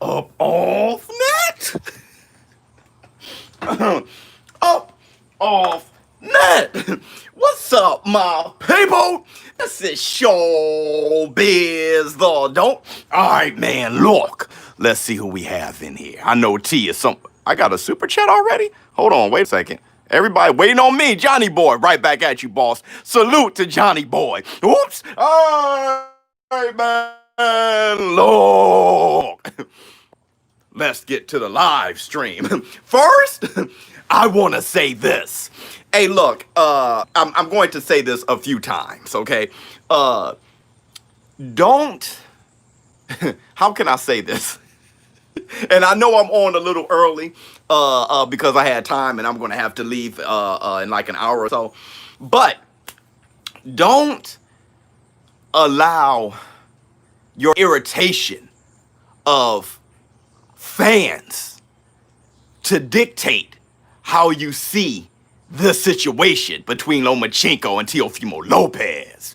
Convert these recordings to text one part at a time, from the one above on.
Up off net. Up off net. What's up, my people? This is ShowBizz the Don't. All right, man, look. Let's see who we have in here. I know T is some. I got a super chat already? Hold on, wait a second. Everybody waiting on me. Johnny Boy, right back at you, boss. Salute to Johnny Boy. Oops. All right, man, look. Let's get to the live stream. First, I want to say this. Hey, look, I'm going to say this a few times, okay? Don't, how can I say this? And I know I'm on a little early because I had time and I'm going to have to leave in like an hour or so. But don't allow your irritation of fans to dictate how you see the situation between Lomachenko and Teofimo Lopez.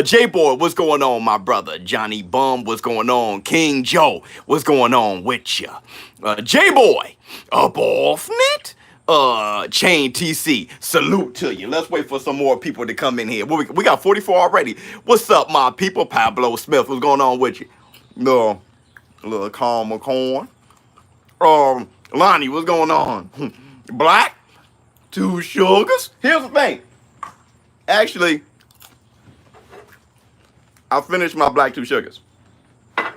J-Boy, what's going on, my brother? Johnny Bum, what's going on? King Joe, what's going on with ya? J-Boy, up off net? Chain TC, salute to you. Let's wait for some more people to come in here. We got 44 already. What's up, my people? Pablo Smith, what's going on with you? No, little calm corn. Lonnie, what's going on? Black, 2 sugars. Here's the thing. Actually, I finished my black 2 sugars. I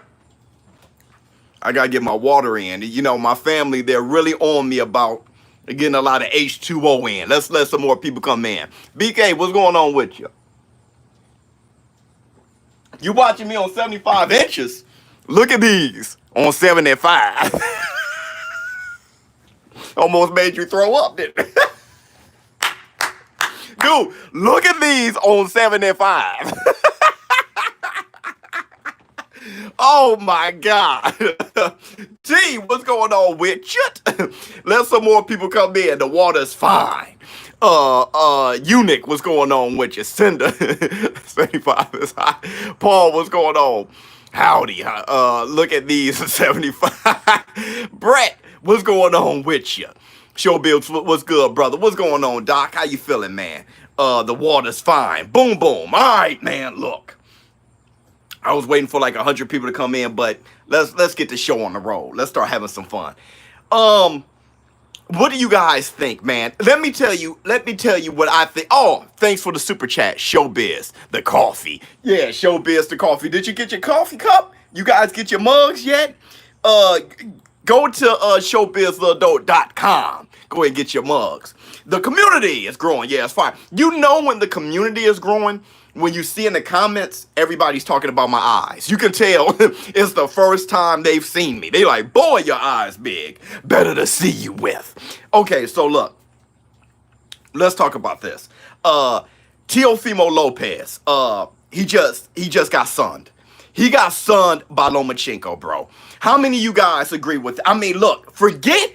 gotta get my water in. You know, my family, they're really on me about getting a lot of H2O in. Let's let some more people come in. BK, what's going on with you? You watching me on 75 inches? Look at these on 75. Almost made you throw up, didn't it? Dude, look at these on 75. Oh my God. T, what's going on with you? Let some more people come in. The water's fine. Eunuch, what's going on with you? Cinder, 75 is hot. Paul, what's going on? Howdy. Look at these 75. Brett, what's going on with you? ShowBizz, what's good, brother? What's going on, Doc? How you feeling, man? The water's fine. Boom, boom. All right, man, look. I was waiting for like 100 people to come in, but let's get the show on the road. Let's start having some fun. What do you guys think, man? Let me tell you what I think. Oh, thanks for the super chat, ShowBizz, the coffee. Yeah, ShowBizz, the coffee. Did you get your coffee cup? You guys get your mugs yet? Go to showbizz.com. Go ahead and get your mugs. The community is growing. Yeah, it's fine. You know when the community is growing, when you see in the comments, everybody's talking about my eyes. You can tell it's the first time they've seen me. They like, boy, your eyes big. Better to see you with. Okay, so look. Let's talk about this. Teofimo Lopez. He just got sunned. He got sunned by Lomachenko, bro. How many of you guys agree with that? I mean, look, forget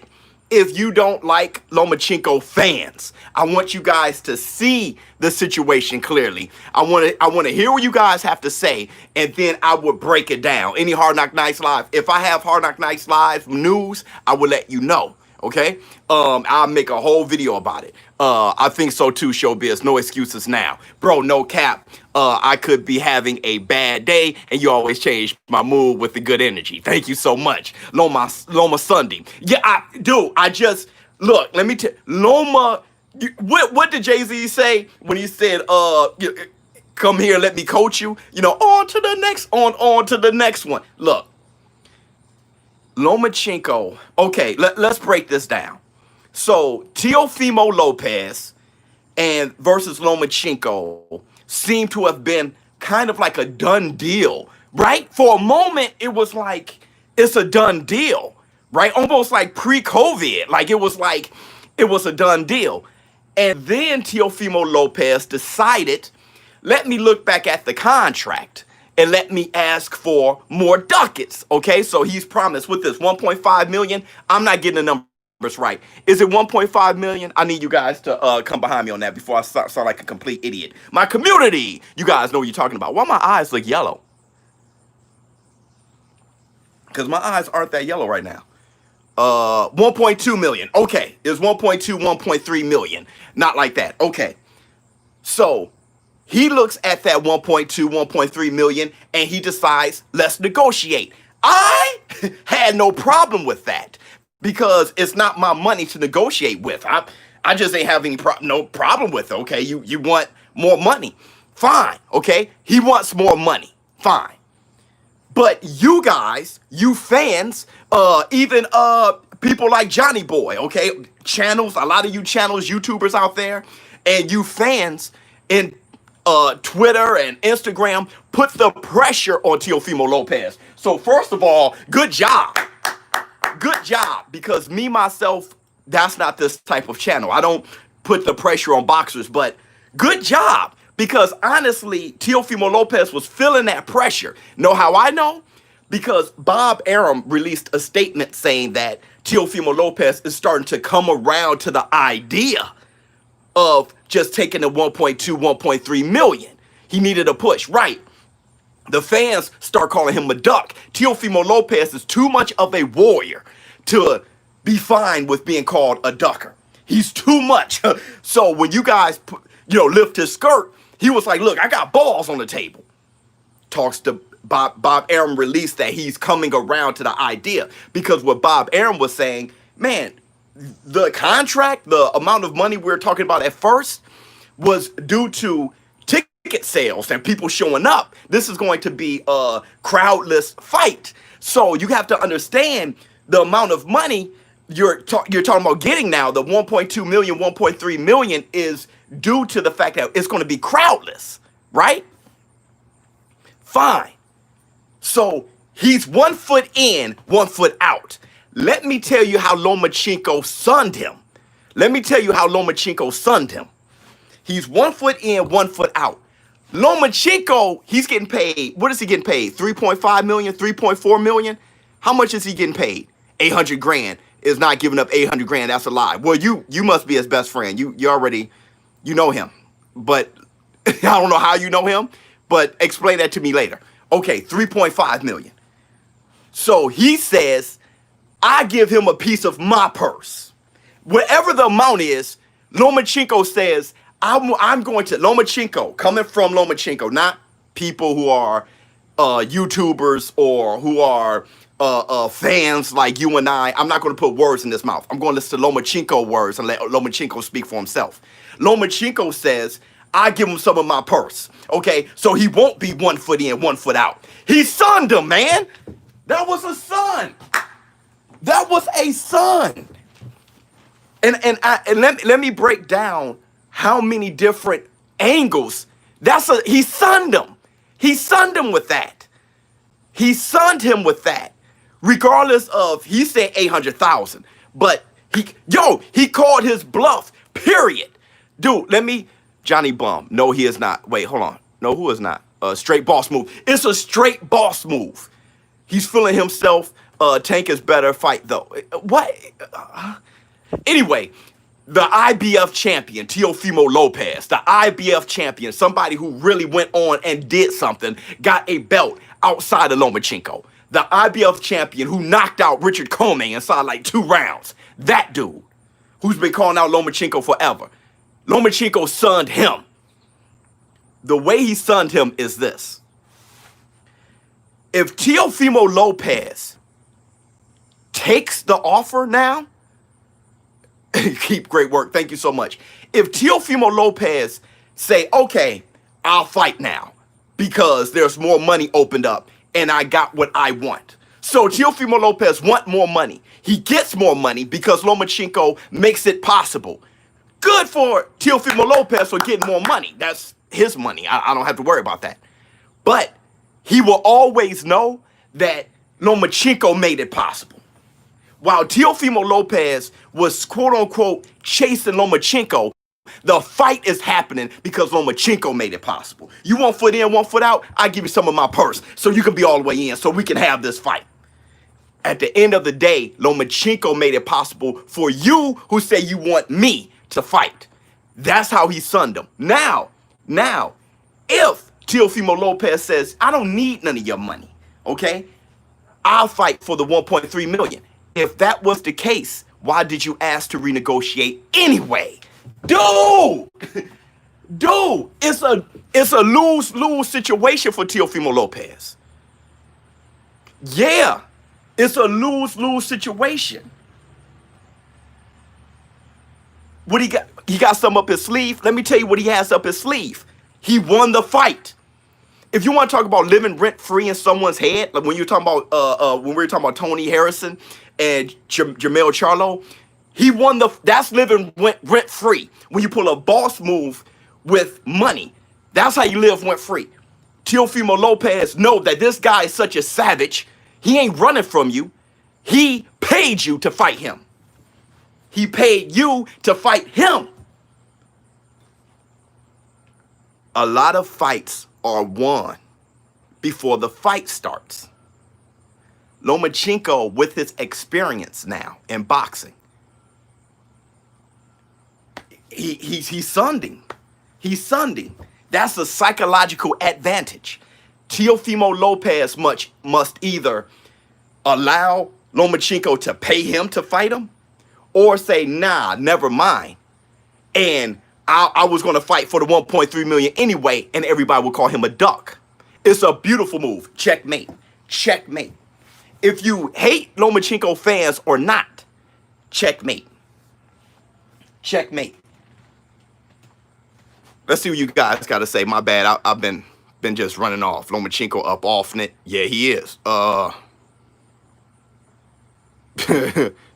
if you don't like Lomachenko fans. I want you guys to see the situation clearly. I want to hear what you guys have to say, and then I would break it down. Any Hard Knock Nights Live. If I have Hard Knock Nights Live news, I will let you know. Okay? I'll make a whole video about it. I think so too, ShowBizz. No excuses now. Bro, no cap. I could be having a bad day, and you always change my mood with the good energy. Thank you so much. Loma Sunday. Yeah, I just, look, let me tell Loma, what did Jay-Z say when he said, come here, let me coach you? You know, on to the next one. Look. Lomachenko, okay, let's break this down. So, Teofimo Lopez and versus Lomachenko seemed to have been kind of like a done deal, right? For a moment, it was like, it's a done deal, right? Almost like pre-COVID, like it was a done deal. And then Teofimo Lopez decided, let me look back at the contract and let me ask for more ducats, okay? So he's promised with this 1.5 million. I'm not getting the numbers right. Is it 1.5 million? I need you guys to come behind me on that before I sound like a complete idiot. My community, you guys know what you're talking about. Why my eyes look yellow? because my eyes aren't that yellow right now. 1.2 million. Okay, it's 1.2, 1.3 million. Not like that. Okay. So he looks at that 1.2, 1.3 million and he decides, let's negotiate. I had no problem with that because it's not my money to negotiate with. I just ain't having no problem with it. Okay, you want more money. Fine. Okay, he wants more money. Fine. But you guys, you fans, even people like Johnny Boy, okay, channels, a lot of you channels, YouTubers out there, and you fans in Twitter and Instagram put the pressure on Teofimo Lopez. So first of all, good job. Good job, because me, myself, that's not this type of channel. I don't put the pressure on boxers, but good job. Because honestly, Teofimo Lopez was feeling that pressure. Know how I know? Because Bob Arum released a statement saying that Teofimo Lopez is starting to come around to the idea of just taking the 1.2, 1.3 million. He needed a push, right? The fans start calling him a duck. Teofimo Lopez is too much of a warrior to be fine with being called a ducker. He's too much. So when you guys, lift his skirt, he was like, look, I got balls on the table. Talks to Bob Arum, released that he's coming around to the idea. Because what Bob Arum was saying, man, the contract, the amount of money we were talking about at first was due to ticket sales and people showing up. This is going to be a crowdless fight. So you have to understand the amount of money you're talking about getting now. The 1.2 million, 1.3 million is due to the fact that it's going to be crowdless, right? Fine. So he's 1 foot in, 1 foot out. Let me tell you how Lomachenko sunned him. He's 1 foot in, 1 foot out. Lomachenko, he's getting paid. What is he getting paid? 3.5 million, 3.4 million? How much is he getting paid? 800 grand. Is not giving up 800 grand. That's a lie. Well, you must be his best friend. You already, know him. But I don't know how you know him, but explain that to me later. Okay, 3.5 million. So he says, I give him a piece of my purse. Whatever the amount is, Lomachenko says, I'm going to, Lomachenko, coming from Lomachenko, not people who are YouTubers or who are fans like you and I. I'm not going to put words in his mouth. I'm going to listen to Lomachenko words and let Lomachenko speak for himself. Lomachenko says, I give him some of my purse. Okay, so he won't be 1 foot in, 1 foot out. He sunned him, man. That was a son. That was a son. And let me break down how many different angles. He sunned him. He sunned him with that. He sunned him with that. Regardless of, he said 800,000, but he called his bluff, period. Dude, Johnny Bum. No, he is not. Wait, hold on. No, who is not? Straight boss move. It's a straight boss move. He's feeling himself. Tank is better. Fight though. What? Anyway, the IBF champion, Teofimo Lopez, the IBF champion, somebody who really went on and did something, got a belt outside of Lomachenko. The IBF champion who knocked out Richard Comey inside like 2 rounds. That dude who's been calling out Lomachenko forever. Lomachenko sunned him. The way he sunned him is this. If Teofimo Lopez takes the offer now, keep great work. Thank you so much. If Teofimo Lopez say, okay, I'll fight now because there's more money opened up and I got what I want. So Teofimo Lopez want more money. He gets more money because Lomachenko makes it possible. Good for Teofimo Lopez for getting more money. That's his money. I don't have to worry about that. But he will always know that Lomachenko made it possible. While Teofimo Lopez was quote-unquote chasing Lomachenko, the fight is happening because Lomachenko made it possible. You 1 foot in, 1 foot out, I give you some of my purse so you can be all the way in so we can have this fight. At the end of the day, Lomachenko made it possible for you who say you want me to fight. That's how he sunned him. Now, if Teofimo Lopez says, I don't need none of your money, okay? I'll fight for the 1.3 million. If that was the case, why did you ask to renegotiate anyway? Dude! Dude, it's a lose-lose situation for Teofimo Lopez. Yeah, it's a lose-lose situation. What he got? He got something up his sleeve. Let me tell you what he has up his sleeve. He won the fight. If you want to talk about living rent-free in someone's head, like when you're talking about when we were talking about Tony Harrison and Jamel Charlo, he won that's living rent-free. When you pull a boss move with money, that's how you live rent-free. Teofimo Lopez know that this guy is such a savage. He ain't running from you. He paid you to fight him. He paid you to fight him. A lot of fights are won before the fight starts. Lomachenko, with his experience now in boxing, he's sunding. He's sunding. That's a psychological advantage. Teofimo Lopez must either allow Lomachenko to pay him to fight him, or say, nah, never mind. And I was going to fight for the 1.3 million anyway, and everybody would call him a duck. It's a beautiful move. Checkmate. Checkmate. If you hate Lomachenko fans or not, checkmate. Checkmate. Let's see what you guys got to say. My bad. I've been just running off. Lomachenko up off it. Yeah, he is.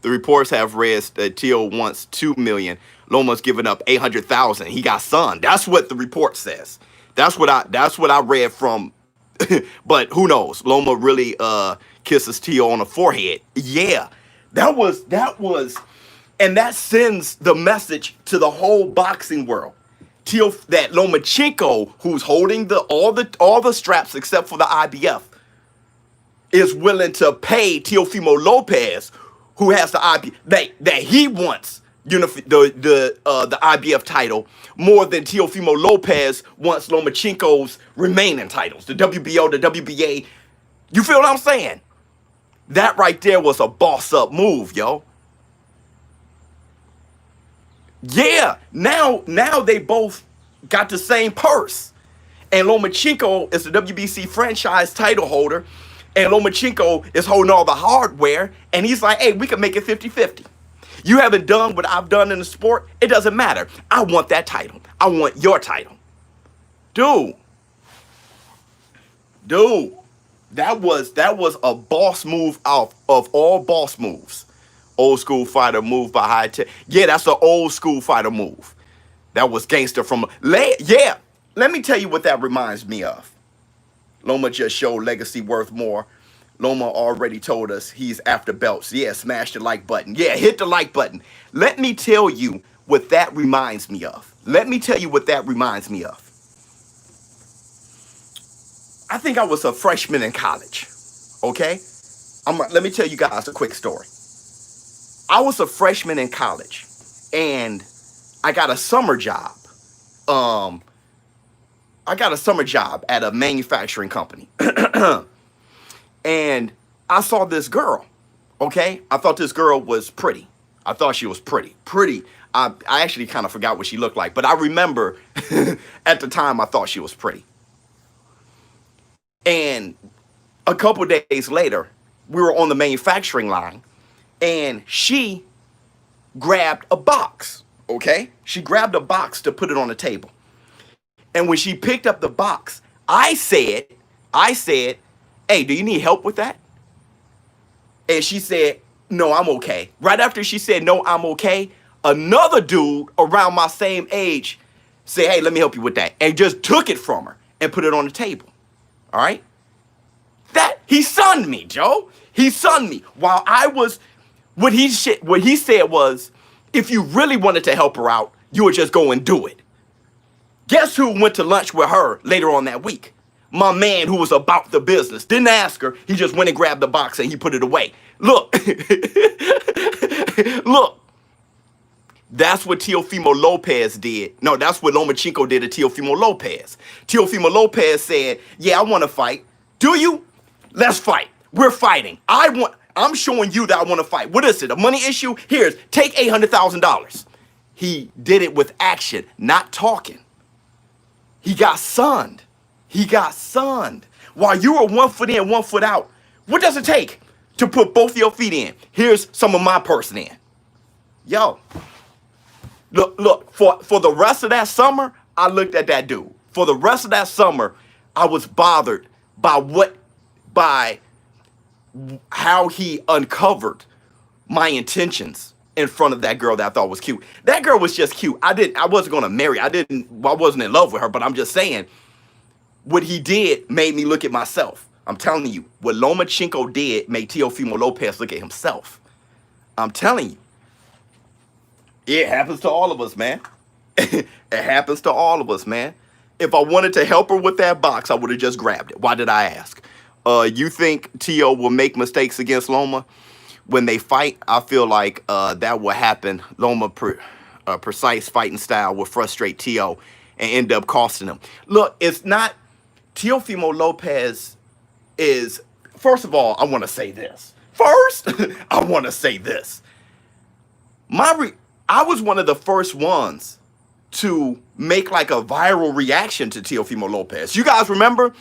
The reports have read that Teo wants 2 million. Loma's giving up 800,000. He got sunned. That's what the report says. That's what I read from. But who knows? Loma really kisses Teo on the forehead. Yeah, that was, and that sends the message to the whole boxing world. Teo, that Lomachenko, who's holding all the straps except for the IBF, is willing to pay Teofimo Lopez, who has the IBF, that he wants the IBF title more than Teofimo Lopez wants Lomachenko's remaining titles, the WBO, the WBA. You feel what I'm saying? That right there was a boss-up move, yo. Yeah, now they both got the same purse. And Lomachenko is the WBC franchise title holder, and Lomachenko is holding all the hardware, and he's like, hey, we can make it 50-50. You haven't done what I've done in the sport. It doesn't matter. I want that title. I want your title. Dude, that was a boss move of all boss moves. Old school fighter move by High Tech. Yeah, that's an old school fighter move. That was gangster from... Yeah, let me tell you what that reminds me of. Loma just showed legacy worth more. Loma already told us he's after belts. Yeah, smash the like button. Yeah, hit the like button. Let me tell you what that reminds me of. Let me tell you what that reminds me of. I think I was a freshman in college, okay? Let me tell you guys a quick story. I was a freshman in college, and I got a summer job. I got a summer job at a manufacturing company. And I saw this girl, okay? I thought this girl was pretty. I thought she was pretty. I actually kind of forgot what she looked like, but I remember at the time I thought she was pretty. And a couple days later, we were on the manufacturing line, and she grabbed a box, okay? She grabbed a box to put it on the table. And when she picked up the box, I said, hey, do you need help with that? And she said, no, I'm okay. Right after she said, no, I'm okay, another dude around my same age said, hey, let me help you with that. And just took it from her and put it on the table. All right? He sunned me, Joe. He sunned me. While I was, what he said was, if you really wanted to help her out, you would just go and do it. Guess who went to lunch with her later on that week? My man who was about the business. Didn't ask her. He just went and grabbed the box and he put it away. Look. Look. That's what Teofimo Lopez did. No, that's what Lomachenko did to Teofimo Lopez. Teofimo Lopez said, yeah, I want to fight. Do you? Let's fight. We're fighting. I'm showing you that I want to fight. What is it? A money issue? Here's, take $800,000. He did it with action, not talking. He got sunned. He got sunned. While you were 1 foot in, 1 foot out, what does it take to put both your feet in? Here's some of my person in. Yo, look, for the rest of that summer, I looked at that dude. For the rest of that summer, I was bothered by how he uncovered my intentions in front of that girl that I thought was cute. That girl was just cute. I wasn't gonna marry. I wasn't in love with her, but I'm just saying what he did made me look at myself. I'm telling you, what Lomachenko did made Teofimo Lopez look at himself. I'm telling you. It happens to all of us, man. It happens to all of us, man. If I wanted to help her with that box, I would have just grabbed it. Why did I ask? You think Teo will make mistakes against Loma when they fight? I feel like that will happen. Loma precise fighting style will frustrate Teo and end up costing him. Look, it's not Teofimo Lopez is, first of all, I want to say this. First, I want to say this. I was one of the first ones to make like a viral reaction to Teofimo Lopez. You guys remember?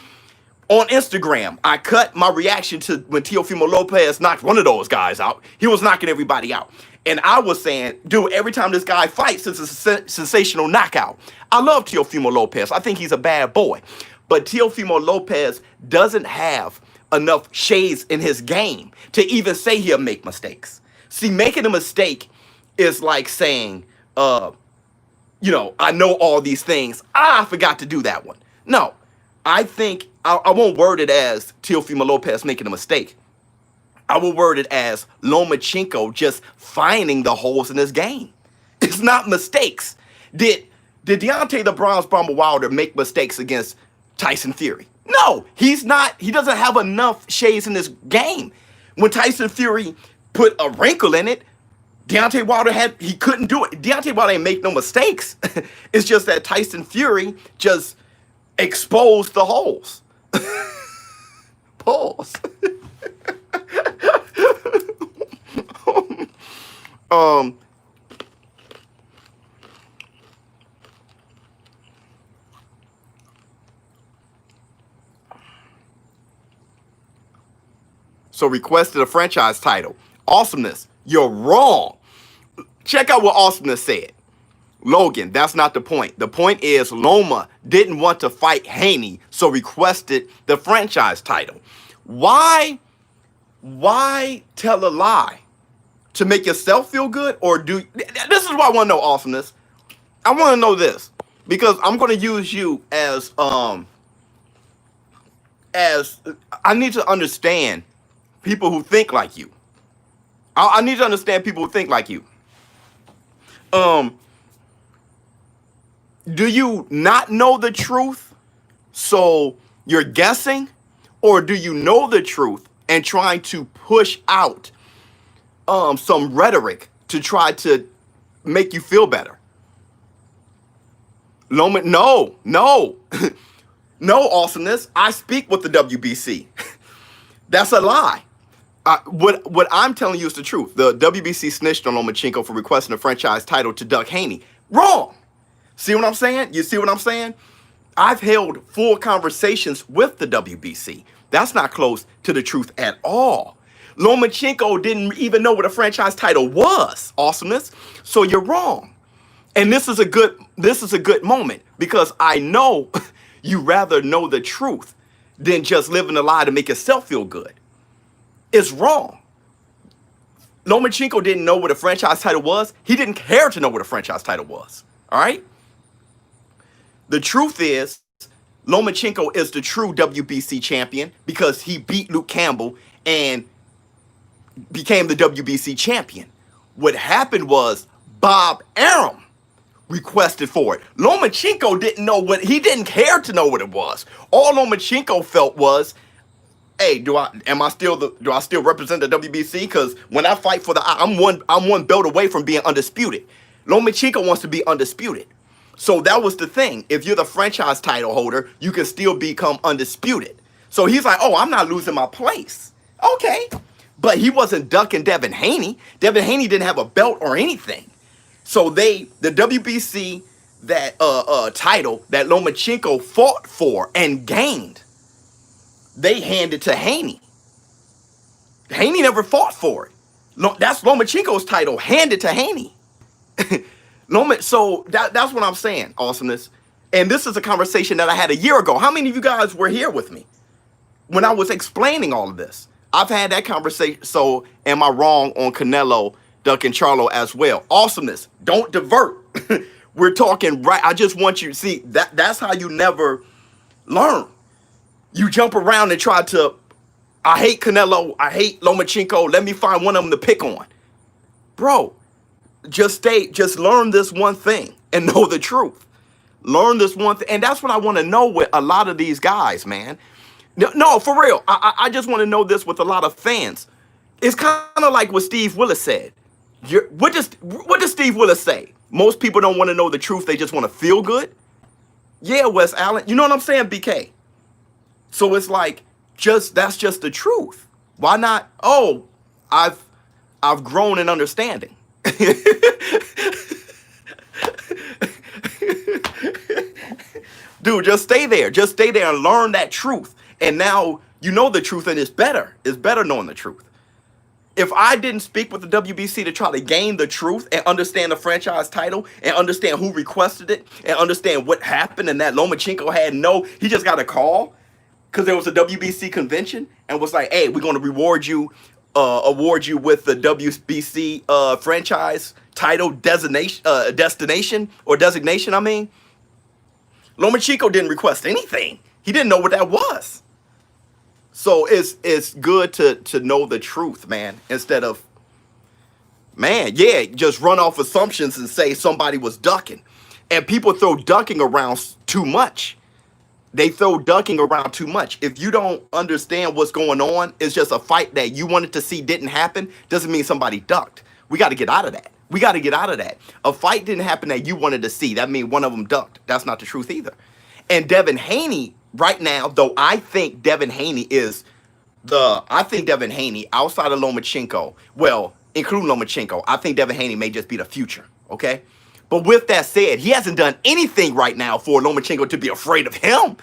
On Instagram, I cut my reaction to when Teofimo Lopez knocked one of those guys out. He was knocking everybody out. And I was saying, dude, every time this guy fights, it's a sensational knockout. I love Teofimo Lopez. I think he's a bad boy. But Teofimo Lopez doesn't have enough shades in his game to even say he'll make mistakes. See, making a mistake is like saying, I know all these things. I forgot to do that one. No, I think I won't word it as Teofimo Lopez making a mistake. I will word it as Lomachenko just finding the holes in his game. It's not mistakes. Did Deontay the Bronze Bomber Wilder make mistakes against Tyson Fury? No, he's not. He doesn't have enough shades in his game. When Tyson Fury put a wrinkle in it, Deontay Wilder he couldn't do it. Deontay Wilder ain't make no mistakes. It's just that Tyson Fury just exposed the holes. Pause. So requested a franchise title. Awesomeness, you're wrong. Check out what Awesomeness said. Logan, that's not the point. The point is Loma didn't want to fight Haney, so requested the franchise title. Why tell a lie? To make yourself feel good? Or this is what I want to know, Awesomeness. I want to know this. Because I'm going to use you as I need to understand people who think like you. I need to understand people who think like you. Do you not know the truth, so you're guessing? Or do you know the truth and trying to push out some rhetoric to try to make you feel better? Loma, no. No, Awesomeness. I speak with the WBC. That's a lie. What I'm telling you is the truth. The WBC snitched on Lomachenko for requesting a franchise title to Duck Haney. Wrong. See what I'm saying? You see what I'm saying? I've held full conversations with the WBC. That's not close to the truth at all. Lomachenko didn't even know what a franchise title was, Awesomeness. So you're wrong. And this is a good moment because I know you rather know the truth than just living a lie to make yourself feel good. It's wrong. Lomachenko didn't know what a franchise title was. He didn't care to know what a franchise title was. All right? The truth is, Lomachenko is the true WBC champion because he beat Luke Campbell and became the WBC champion. What happened was Bob Arum requested for it. Lomachenko he didn't care to know what it was. All Lomachenko felt was, hey, do I still represent the WBC? Because when I fight for I'm one belt away from being undisputed. Lomachenko wants to be undisputed. So that was the thing. If you're the franchise title holder, you can still become undisputed. So he's like, oh, I'm not losing my place. Okay. But he wasn't ducking Devin Haney. Devin Haney didn't have a belt or anything. So the WBC, that title that Lomachenko fought for and gained, they handed to Haney. Haney never fought for it. That's Lomachenko's title, handed to Haney. So that's what I'm saying, awesomeness. And this is a conversation that I had a year ago. How many of you guys were here with me when I was explaining all of this? I've had that conversation. So am I wrong on Canelo ducking Charlo as well? Awesomeness. Don't divert. We're talking right. I just want you to see that's how you never learn. You jump around and try to, I hate Canelo, I hate Lomachenko, let me find one of them to pick on. Bro, just learn this one thing and know the truth. Learn this one thing. And that's what I want to know with a lot of these guys, man. No, for real. I just want to know this with a lot of fans. It's kind of like what Steve Willis said. What does Steve Willis say? Most people don't want to know the truth. They just want to feel good. Yeah, Wes Allen. You know what I'm saying, BK? So it's like, that's just the truth. Why not? Oh, I've grown in understanding. Dude, just stay there. Just stay there and learn that truth. And now you know the truth, and it's better. It's better knowing the truth. If I didn't speak with the WBC to try to gain the truth and understand the franchise title and understand who requested it and understand what happened and that Lomachenko he just got a call because there was a WBC convention and was like, hey, we're going to award you with the WBC franchise title designation, I mean. Lomachenko didn't request anything. He didn't know what that was. So it's good to know the truth, man, instead of, just run off assumptions and say somebody was ducking. And people throw ducking around too much. They throw ducking around too much. If you don't understand what's going on, it's just a fight that you wanted to see didn't happen, doesn't mean somebody ducked. We got to get out of that. We got to get out of that. A fight didn't happen that you wanted to see. That means one of them ducked. That's not the truth either. And Devin Haney, right now, though I think Devin Haney outside of Lomachenko, well, including Lomachenko, I think Devin Haney may just be the future, okay? But with that said, he hasn't done anything right now for Lomachenko to be afraid of him.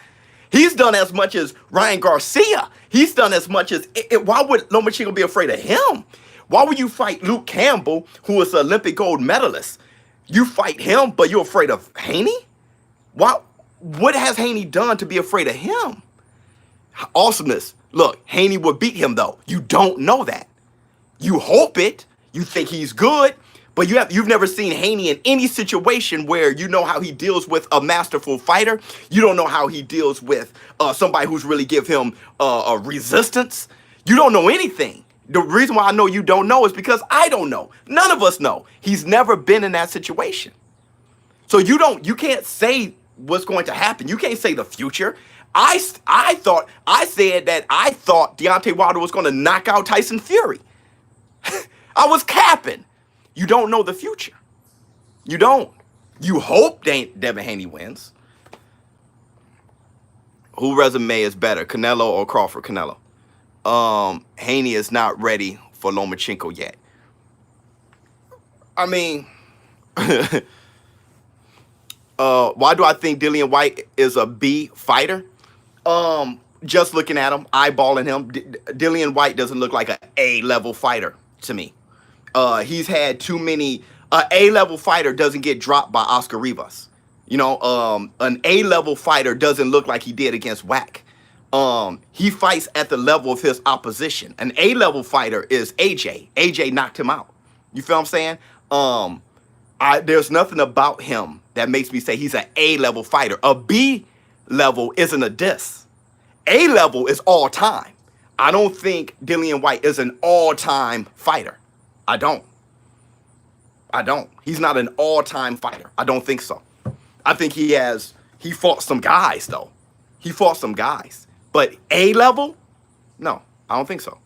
He's done as much as Ryan Garcia. He's done as much as, why would Lomachenko be afraid of him? Why would you fight Luke Campbell, who is an Olympic gold medalist? You fight him, but you're afraid of Haney? What has Haney done to be afraid of him? Awesomeness. Look, Haney would beat him, though. You don't know that. You hope it. You think he's good, but you've never seen Haney in any situation where you know how he deals with a masterful fighter. You don't know how he deals with somebody who's really give him a resistance. You don't know anything. The reason why I know you don't know is because I don't know. None of us know. He's never been in that situation. So you can't say what's going to happen. You can't say the future. I said that I thought Deontay Wilder was going to knock out Tyson Fury. I was capping. You don't know the future. You don't. You hope Devin Haney wins. Who resume is better, Canelo or Crawford? Canelo. Haney is not ready for Lomachenko yet. I mean, why do I think Dillian Whyte is a B fighter? Just looking at him, eyeballing him, Dillian Whyte doesn't look like an A-level fighter to me. He's had too many. A-level fighter doesn't get dropped by Oscar Rivas. You know, an A-level fighter doesn't look like he did against Wack. He fights at the level of his opposition. An A-level fighter is AJ. AJ knocked him out. You feel what I'm saying? There's nothing about him that makes me say he's an A-level fighter. A B-level isn't a diss. A-level is all time. I don't think Dillian Whyte is an all-time fighter. I don't. He's not an all-time fighter. I don't think so. I think he fought some guys, though. He fought some guys. But A-level? No, I don't think so.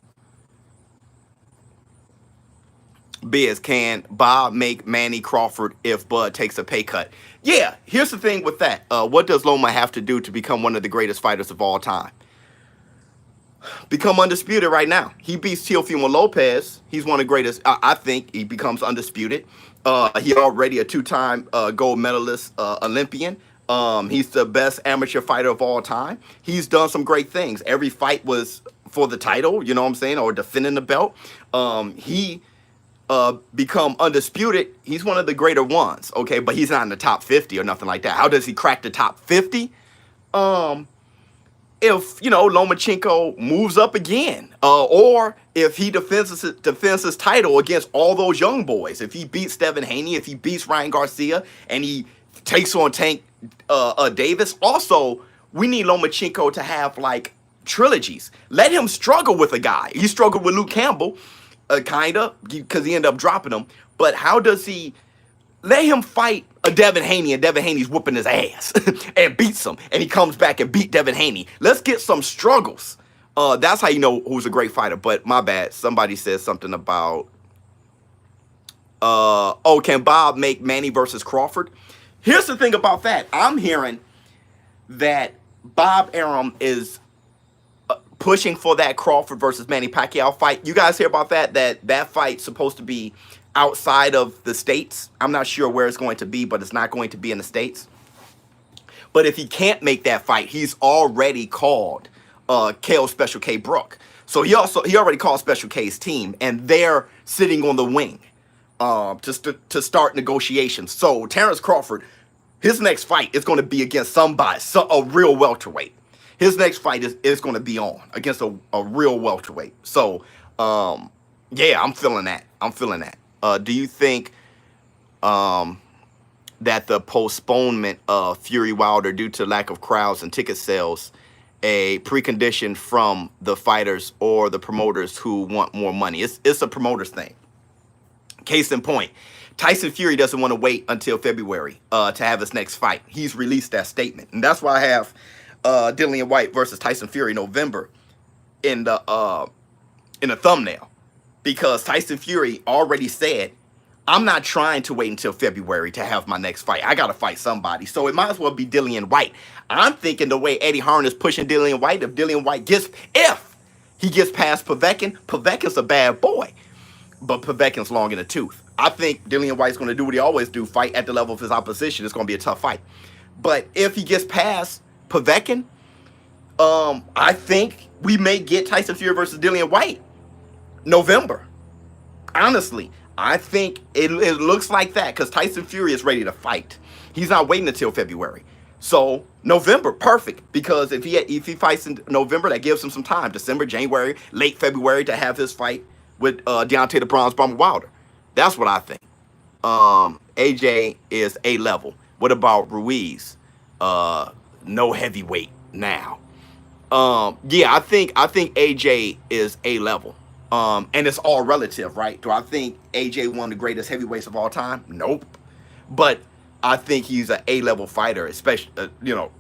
Biz, can Bob make Manny Crawford if Bud takes a pay cut? Yeah, here's the thing with that. What does Loma have to do to become one of the greatest fighters of all time? become undisputed right now. He beats Teofimo Lopez. He's one of the greatest. I think he becomes undisputed. He already a two-time gold medalist Olympian. He's the best amateur fighter of all time. He's done some great things. Every fight was for the title, you know what I'm saying, or defending the belt. He become undisputed. He's one of the greater ones, okay, but he's not in the top 50 or nothing like that. How does he crack the top 50? If, you know, Lomachenko moves up again, or if he defends his title against all those young boys, if he beats Devin Haney, if he beats Ryan Garcia, and he takes on Tank Davis. Also, we need Lomachenko to have, like, trilogies. Let him struggle with a guy. He struggled with Luke Campbell, kind of, because he ended up dropping him. But how does he... Let him fight a Devin Haney, and Devin Haney's whooping his ass and beats him, and he comes back and beat Devin Haney. Let's get some struggles. That's how you know who's a great fighter. But my bad, somebody said something about, oh, can Bob make Manny versus Crawford? Here's the thing about that. I'm hearing that Bob Arum is pushing for that Crawford versus Manny Pacquiao fight. You guys hear about that? That fight's supposed to be outside of the States. I'm not sure where it's going to be, but it's not going to be in the States. But if he can't make that fight, he's already called KO Special K Brook. So he already called Special K's team, and they're sitting on the wing to start negotiations. So Terrence Crawford, his next fight is going to be against somebody, a real welterweight. His next fight is going to be on against a real welterweight. So yeah, I'm feeling that. I'm feeling that. Do you think that the postponement of Fury Wilder due to lack of crowds and ticket sales a precondition from the fighters or the promoters who want more money? It's a promoter's thing. Case in point, Tyson Fury doesn't want to wait until February to have his next fight. He's released that statement, and that's why I have Dillian Whyte versus Tyson Fury November in the thumbnail. Because Tyson Fury already said, I'm not trying to wait until February to have my next fight. I got to fight somebody. So it might as well be Dillian Whyte. I'm thinking the way Eddie Hearn is pushing Dillian Whyte, if he gets past Povetkin's a bad boy. But Povetkin's long in the tooth. I think Dillian Whyte's going to do what he always do, fight at the level of his opposition. It's going to be a tough fight. But if he gets past Povetkin, I think we may get Tyson Fury versus Dillian Whyte November. Honestly, I think it looks like that because Tyson Fury is ready to fight. He's not waiting until February. So November, perfect. Because if he fights in November, that gives him some time. December, January, late February to have his fight with Deontay the Bronze Bomber Wilder. That's what I think. AJ is A level. What about Ruiz? No heavyweight now. Yeah, I think AJ is A level. And it's all relative, right? Do I think AJ one of the greatest heavyweights of all time? Nope. But I think he's an A-level fighter, especially,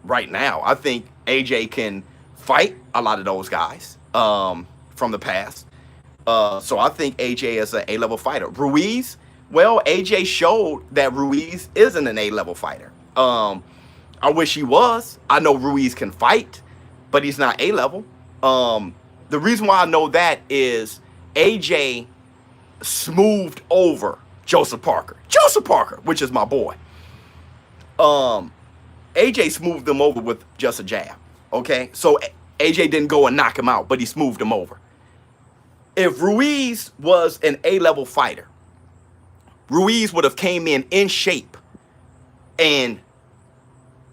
right now. I think AJ can fight a lot of those guys from the past. So I think AJ is an A-level fighter. Ruiz, well, AJ showed that Ruiz isn't an A-level fighter. I wish he was. I know Ruiz can fight, but he's not A-level. The reason why I know that is AJ smoothed over Joseph Parker. Joseph Parker, which is my boy. AJ smoothed him over with just a jab. Okay? So AJ didn't go and knock him out, but he smoothed him over. If Ruiz was an A-level fighter, Ruiz would have came in shape and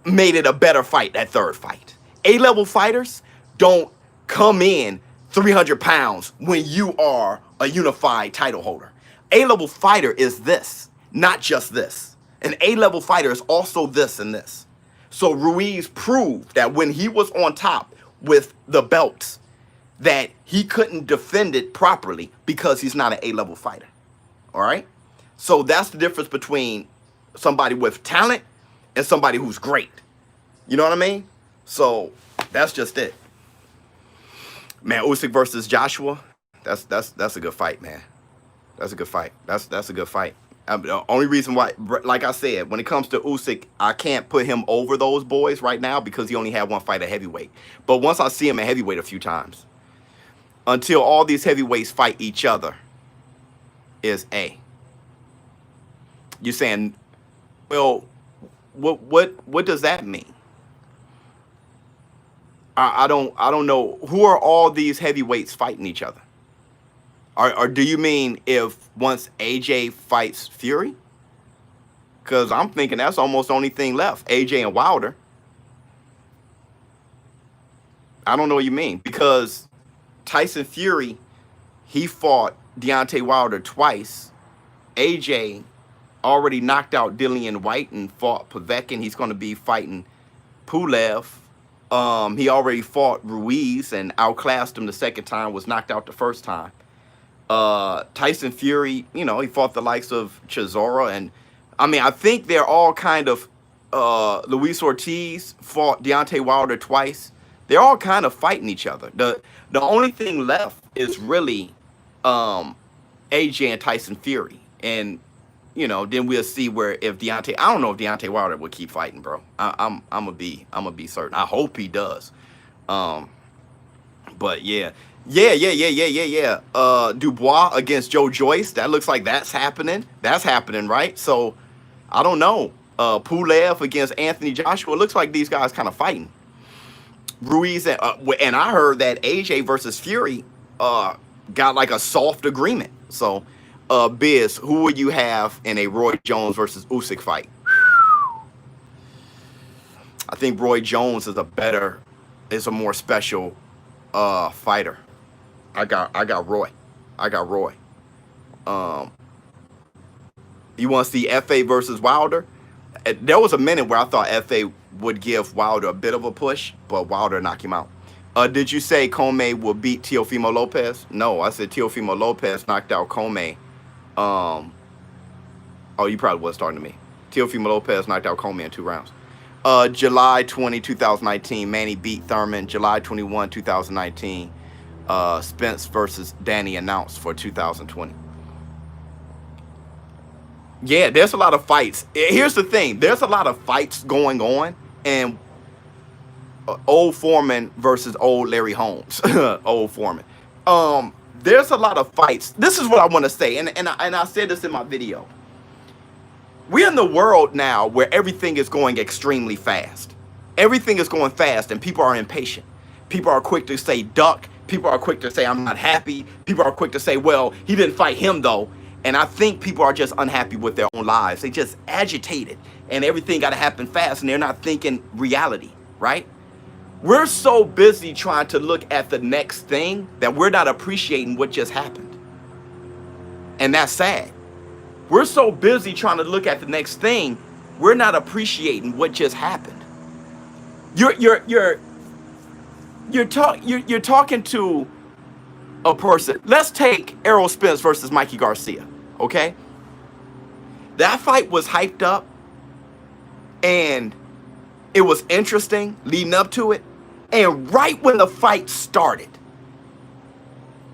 made it a better fight, that third fight. A-level fighters don't come in 300 pounds when you are a unified title holder. A-level fighter is this, not just this. An A-level fighter is also this and this. So Ruiz proved that when he was on top with the belts, that he couldn't defend it properly because he's not an A-level fighter. All right? So that's the difference between somebody with talent and somebody who's great. You know what I mean? So that's just it. Man, Usyk versus Joshua, that's a good fight, man. That's a good fight. That's a good fight. The only reason why, like I said, when it comes to Usyk, I can't put him over those boys right now because he only had one fight at heavyweight. But once I see him at heavyweight a few times, until all these heavyweights fight each other is A. You're saying, well, what does that mean? I don't know. Who are all these heavyweights fighting each other? Or do you mean if once AJ fights Fury? Because I'm thinking that's almost the only thing left, AJ and Wilder. I don't know what you mean, because Tyson Fury, he fought Deontay Wilder twice. AJ already knocked out Dillian Whyte and fought Povetkin. He's going to be fighting Pulev. He already fought Ruiz and outclassed him the second time, was knocked out the first time. Tyson Fury, you know, he fought the likes of Chisora. And, I mean, I think they're all kind of, Luis Ortiz fought Deontay Wilder twice. They're all kind of fighting each other. The only thing left is really AJ and Tyson Fury. And, you know, then we'll see where if Deontay, I don't know if Deontay Wilder will keep fighting, bro. I'm gonna be certain. I hope he does. But yeah. Dubois against Joe Joyce. That looks like that's happening. That's happening, right? So I don't know. Pulev against Anthony Joshua. It looks like these guys kind of fighting. Ruiz and I heard that AJ versus Fury got like a soft agreement. So Biz, who would you have in a Roy Jones versus Usyk fight? I think Roy Jones is a more special fighter. I got Roy. You want to see FA versus Wilder? There was a minute where I thought FA would give Wilder a bit of a push, but Wilder knocked him out. Did you say Comey will beat Teofimo Lopez? No, I said Teofimo Lopez knocked out Comey. Oh, you probably was starting to me. Teofimo Lopez knocked out Comey in 2 rounds. July 20, 2019, Manny beat Thurman. July 21, 2019, Spence versus Danny announced for 2020. Yeah, there's a lot of fights. Here's the thing. There's a lot of fights going on. And old Foreman versus old Larry Holmes. Old Foreman. There's a lot of fights. This is what I want to say. And I said this in my video. We're in the world now where everything is going extremely fast. Everything is going fast and people are impatient. People are quick to say duck. People are quick to say I'm not happy. People are quick to say, well, he didn't fight him though. And I think people are just unhappy with their own lives. They just agitated and everything got to happen fast and they're not thinking reality, right? We're so busy trying to look at the next thing that we're not appreciating what just happened. And that's sad. We're so busy trying to look at the next thing, we're not appreciating what just happened. You're talking to a person. Let's take Errol Spence versus Mikey Garcia, okay? That fight was hyped up and it was interesting leading up to it. And right when the fight started,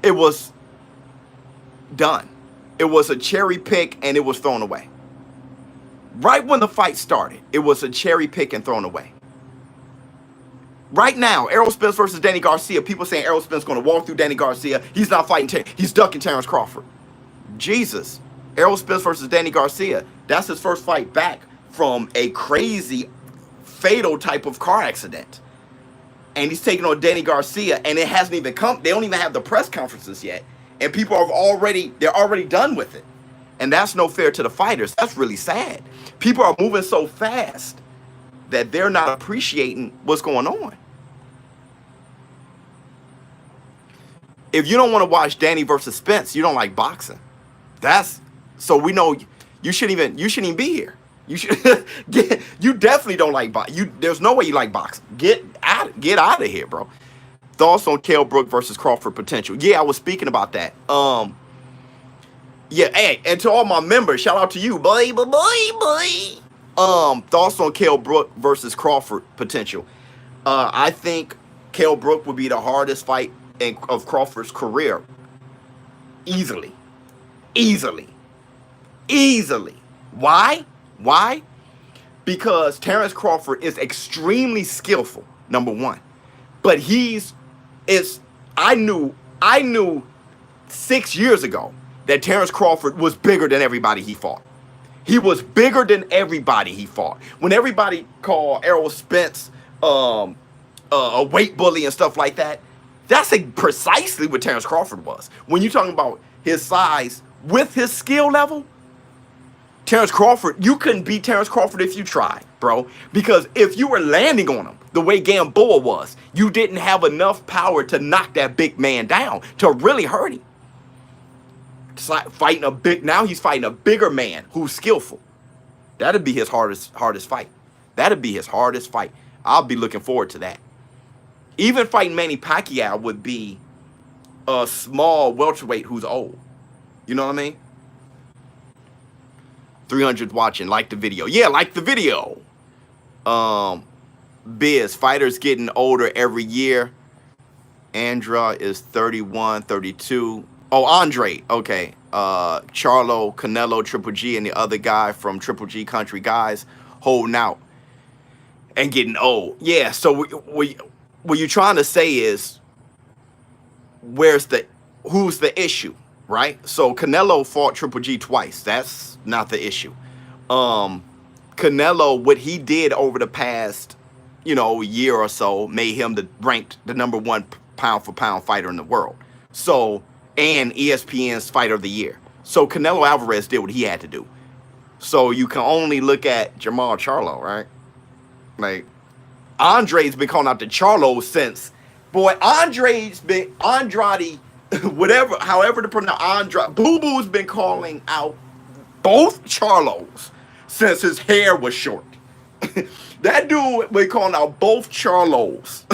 it was done. It was a cherry pick and it was thrown away. Right when the fight started, it was a cherry pick and thrown away. Right now, Errol Spence versus Danny Garcia. People saying Errol Spence is going to walk through Danny Garcia. He's not fighting. He's ducking Terrence Crawford. Jesus. Errol Spence versus Danny Garcia. That's his first fight back from a crazy, fatal type of car accident. And he's taking on Danny Garcia, and it hasn't even come. They don't even have the press conferences yet. And people are they're already done with it. And that's no fair to the fighters. That's really sad. People are moving so fast that they're not appreciating what's going on. If you don't want to watch Danny versus Spence, you don't like boxing. So we know you shouldn't even be here. You should you definitely don't like boxing. There's no way you like boxing. Get out of here, bro. Thoughts on Kell Brook versus Crawford potential? Yeah, I was speaking about that. Yeah, hey, and to all my members, shout out to you, boy. Thoughts on Kell Brook versus Crawford potential? I think Kell Brook would be the hardest fight of Crawford's career. Easily. Why? Because Terrence Crawford is extremely skillful, number one. But I knew I knew 6 years ago that Terrence Crawford was bigger than everybody he fought. He was bigger than everybody he fought. When everybody called Errol Spence a weight bully and stuff like that, that's precisely what Terrence Crawford was. When you're talking about his size with his skill level, Terrence Crawford, you couldn't beat Terrence Crawford if you tried, bro. Because if you were landing on him the way Gamboa was, you didn't have enough power to knock that big man down, to really hurt him. It's like fighting now he's fighting a bigger man who's skillful. That'd be his hardest fight. That'd be his hardest fight. I'll be looking forward to that. Even fighting Manny Pacquiao would be a small welterweight who's old. You know what I mean? 300's watching. Like the video. Yeah, like the video. Biz, fighters getting older every year. Andrade is 31, 32. Oh, Andrade. Okay. Charlo, Canelo, Triple G, and the other guy from Triple G Country Guys holding out and getting old. Yeah, so what you're trying to say is, who's the issue, right? So Canelo fought Triple G twice. That's not the issue. Canelo, what he did over the past, year or so, made him ranked the #1 pound for pound fighter in the world. So, and ESPN's Fighter of the Year. So Canelo Alvarez did what he had to do. So you can only look at Jamal Charlo, right? Like, Andrade's been calling out the Charlo since, Andrade, however to pronounce Andrade, Boo Boo's been calling out both Charlos since his hair was short. That dude been calling out both Charlos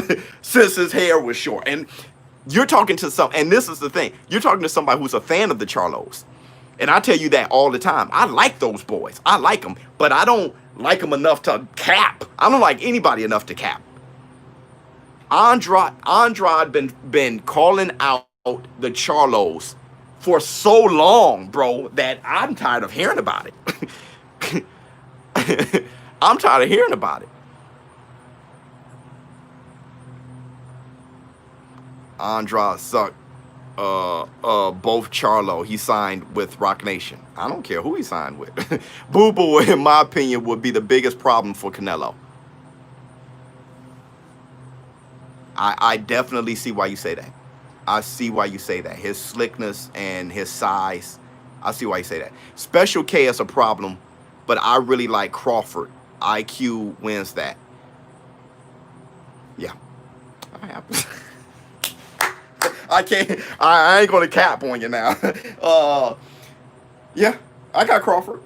since his hair was short. And you're talking to and this is the thing, you're talking to somebody who's a fan of the Charlos. And I tell you that all the time. I like those boys. I like them, but I don't like them enough to cap. I don't like anybody enough to cap. Andrade been calling out the Charlos for so long, bro, that I'm tired of hearing about it. I'm tired of hearing about it. Andrade sucked. Both Charlo. He signed with Rock Nation. I don't care who he signed with. Boo Boo, in my opinion, would be the biggest problem for Canelo. I definitely see why you say that. I see why you say that. His slickness and his size. I see why you say that. Special K is a problem, but I really like Crawford. IQ wins that. Yeah. I can't. I ain't gonna cap on you now. Yeah, I got Crawford.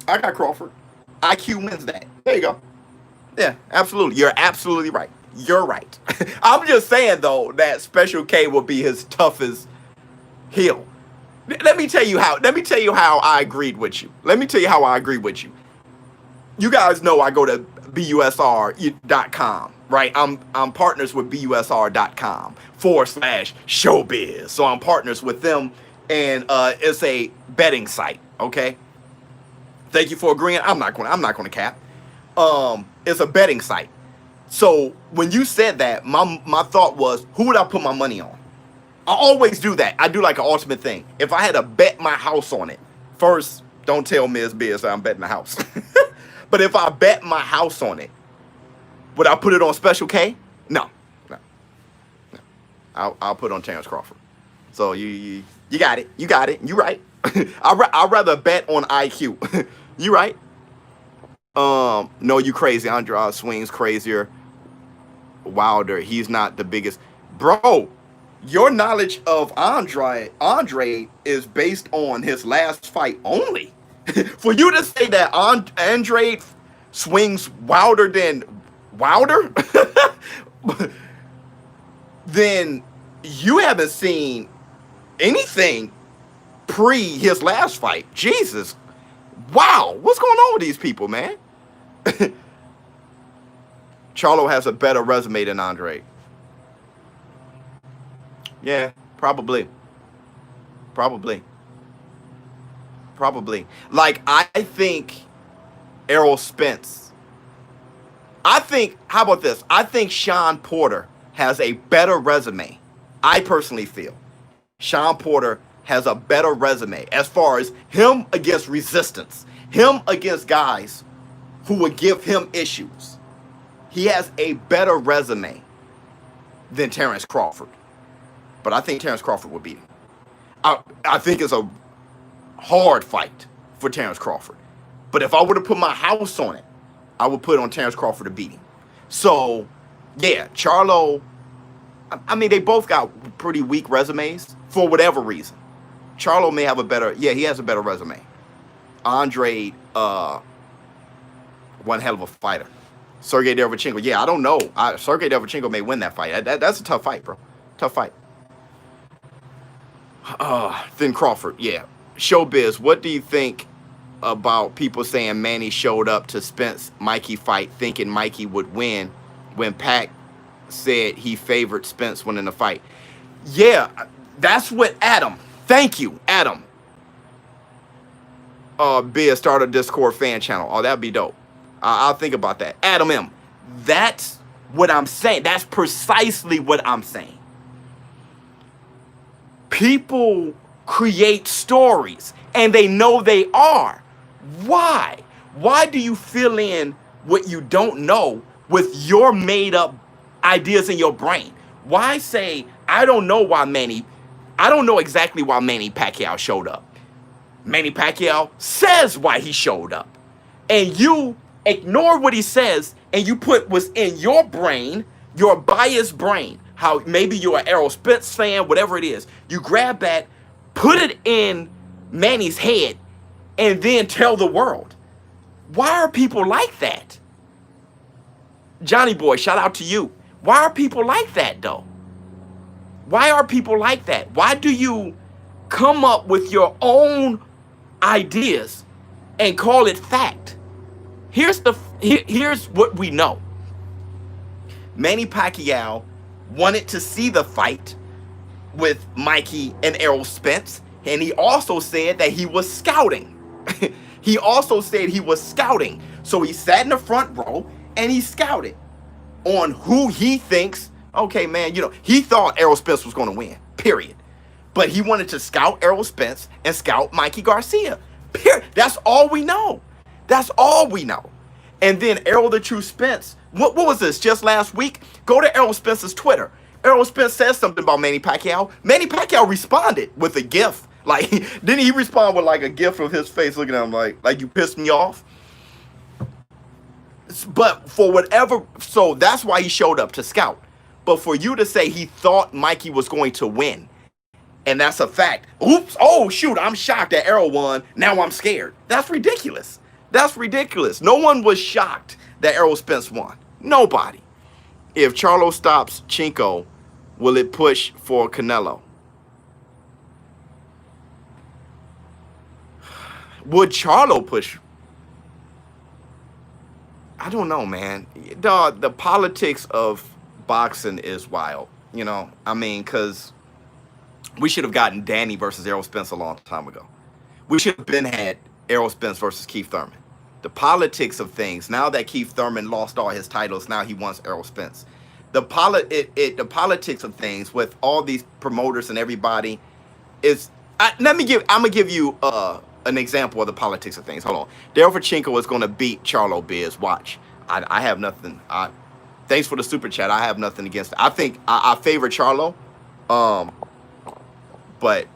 IQ wins that. There you go. Yeah, absolutely. You're absolutely right. You're right. I'm just saying though that Special K will be his toughest hill. Let me tell you how I agreed with you. You guys know I go to busr.com, right? I'm partners with busr.com/ShowBizz. So I'm partners with them, and it's a betting site. Okay. Thank you for agreeing. I'm not gonna cap. It's a betting site. So when you said that, my thought was, who would I put my money on? I always do that. I do like an ultimate thing. If I had to bet my house on it, first, don't tell Ms. Biz I'm betting the house. But if I bet my house on it, would I put it on Special K? No. I'll put it on Terrence Crawford. So you got it. You right. I'd rather bet on IQ. You right. No, you crazy. Andrade swings crazier, wilder. He's not the biggest. Bro, your knowledge of Andrade is based on his last fight only. For you to say that Andrade swings wilder, then you haven't seen anything pre his last fight. Jesus. Wow. What's going on with these people, man? Charlo has a better resume than Andrade. Yeah, probably. Like, I think Errol Spence. How about this? I think Sean Porter has a better resume. I personally feel. Sean Porter has a better resume as far as him against resistance, him against guys who would give him issues. He has a better resume than Terrence Crawford. But I think Terrence Crawford would beat him. I think it's a hard fight for Terrence Crawford. But if I were to put my house on it, I would put it on Terrence Crawford to beat him. So, yeah, Charlo, I mean, they both got pretty weak resumes for whatever reason. Charlo may have a better, yeah, he has a better resume. Andrade, one hell of a fighter. Sergey Derevchenko, yeah, I don't know. Sergey Derevchenko may win that fight. That's a tough fight, bro. Tough fight. Then Crawford, yeah. ShowBizz, what do you think about people saying Manny showed up to Spence Mikey fight thinking Mikey would win when Pac said he favored Spence winning the fight? Yeah, that's what Adam. Thank you, Adam. Biz, start a Discord fan channel. Oh, that'd be dope. I'll think about that. Adam M. That's what I'm saying. That's precisely what I'm saying. People create stories, and they know they are. Why? Why do you fill in what you don't know with your made-up ideas in your brain? Why say, I don't know exactly why Manny Pacquiao showed up. Manny Pacquiao says why he showed up. And you ignore what he says, and you put what's in your brain, your biased brain, how maybe you're an Errol Spence fan, whatever it is. You grab that, put it in Manny's head, and then tell the world. Why are people like that? Johnny Boy, shout out to you. Why are people like that, though? Why are people like that? Why do you come up with your own ideas and call it fact? Here's what we know. Manny Pacquiao wanted to see the fight with Mikey and Errol Spence, and he also said that he was scouting. He also said he was scouting. So he sat in the front row and he scouted on who he thinks, okay, man, he thought Errol Spence was going to win, period. But he wanted to scout Errol Spence and scout Mikey Garcia, period. That's all we know. That's all we know. And then Errol the True Spence, what was this, just last week? Go to Errol Spence's Twitter. Errol Spence says something about Manny Pacquiao. Manny Pacquiao responded with a gif. Like, didn't he respond with like a gif of his face looking at him like you pissed me off? But for whatever, so that's why he showed up to scout. But for you to say he thought Mikey was going to win, and that's a fact. Oops, oh shoot, I'm shocked that Errol won. Now I'm scared. That's ridiculous. That's ridiculous. No one was shocked that Errol Spence won. Nobody. If Charlo stops Chinko, will it push for Canelo? Would Charlo push? I don't know, man. Dog, the politics of boxing is wild. I mean, because we should have gotten Danny versus Errol Spence a long time ago. We should have been had Errol Spence versus Keith Thurman. The politics of things. Now that Keith Thurman lost all his titles, now he wants Errol Spence. The politics of things with all these promoters and everybody is. I'm gonna give you an example of the politics of things. Hold on. Derevchenko is gonna beat Charlo. Biz. Watch. I have nothing. Thanks for the super chat. I have nothing against it. I think I favor Charlo. But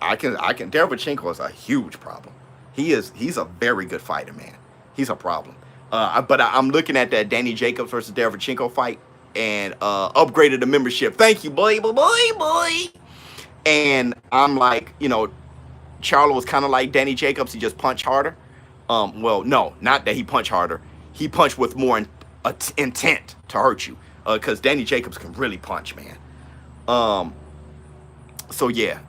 I can. Derevchenko is a huge problem. He's a very good fighter, man. He's a problem. But I'm looking at that Danny Jacobs versus Derevchenko fight and upgraded the membership. Thank you, boy. And I'm like, Charlo was kind of like Danny Jacobs. He just punched harder. Well, no, not that he punched harder. He punched with more intent to hurt you. Because Danny Jacobs can really punch, man. So yeah.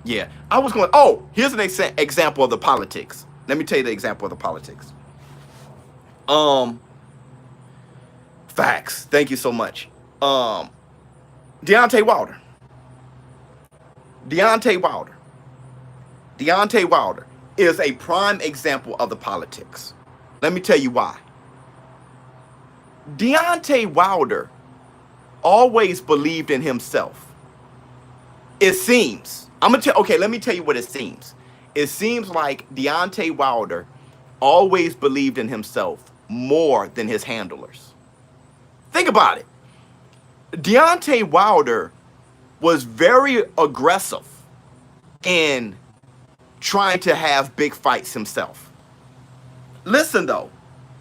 I was going. Oh, here's an example of the politics. Let me tell you the example of the politics. Facts. Thank you so much. Deontay Wilder. Deontay Wilder is a prime example of the politics. Let me tell you why. Deontay Wilder always believed in himself. It seems. I'm gonna tell. Okay, let me tell you what it seems. It seems like Deontay Wilder always believed in himself more than his handlers. Think about it. Deontay Wilder was very aggressive in trying to have big fights himself. Listen though,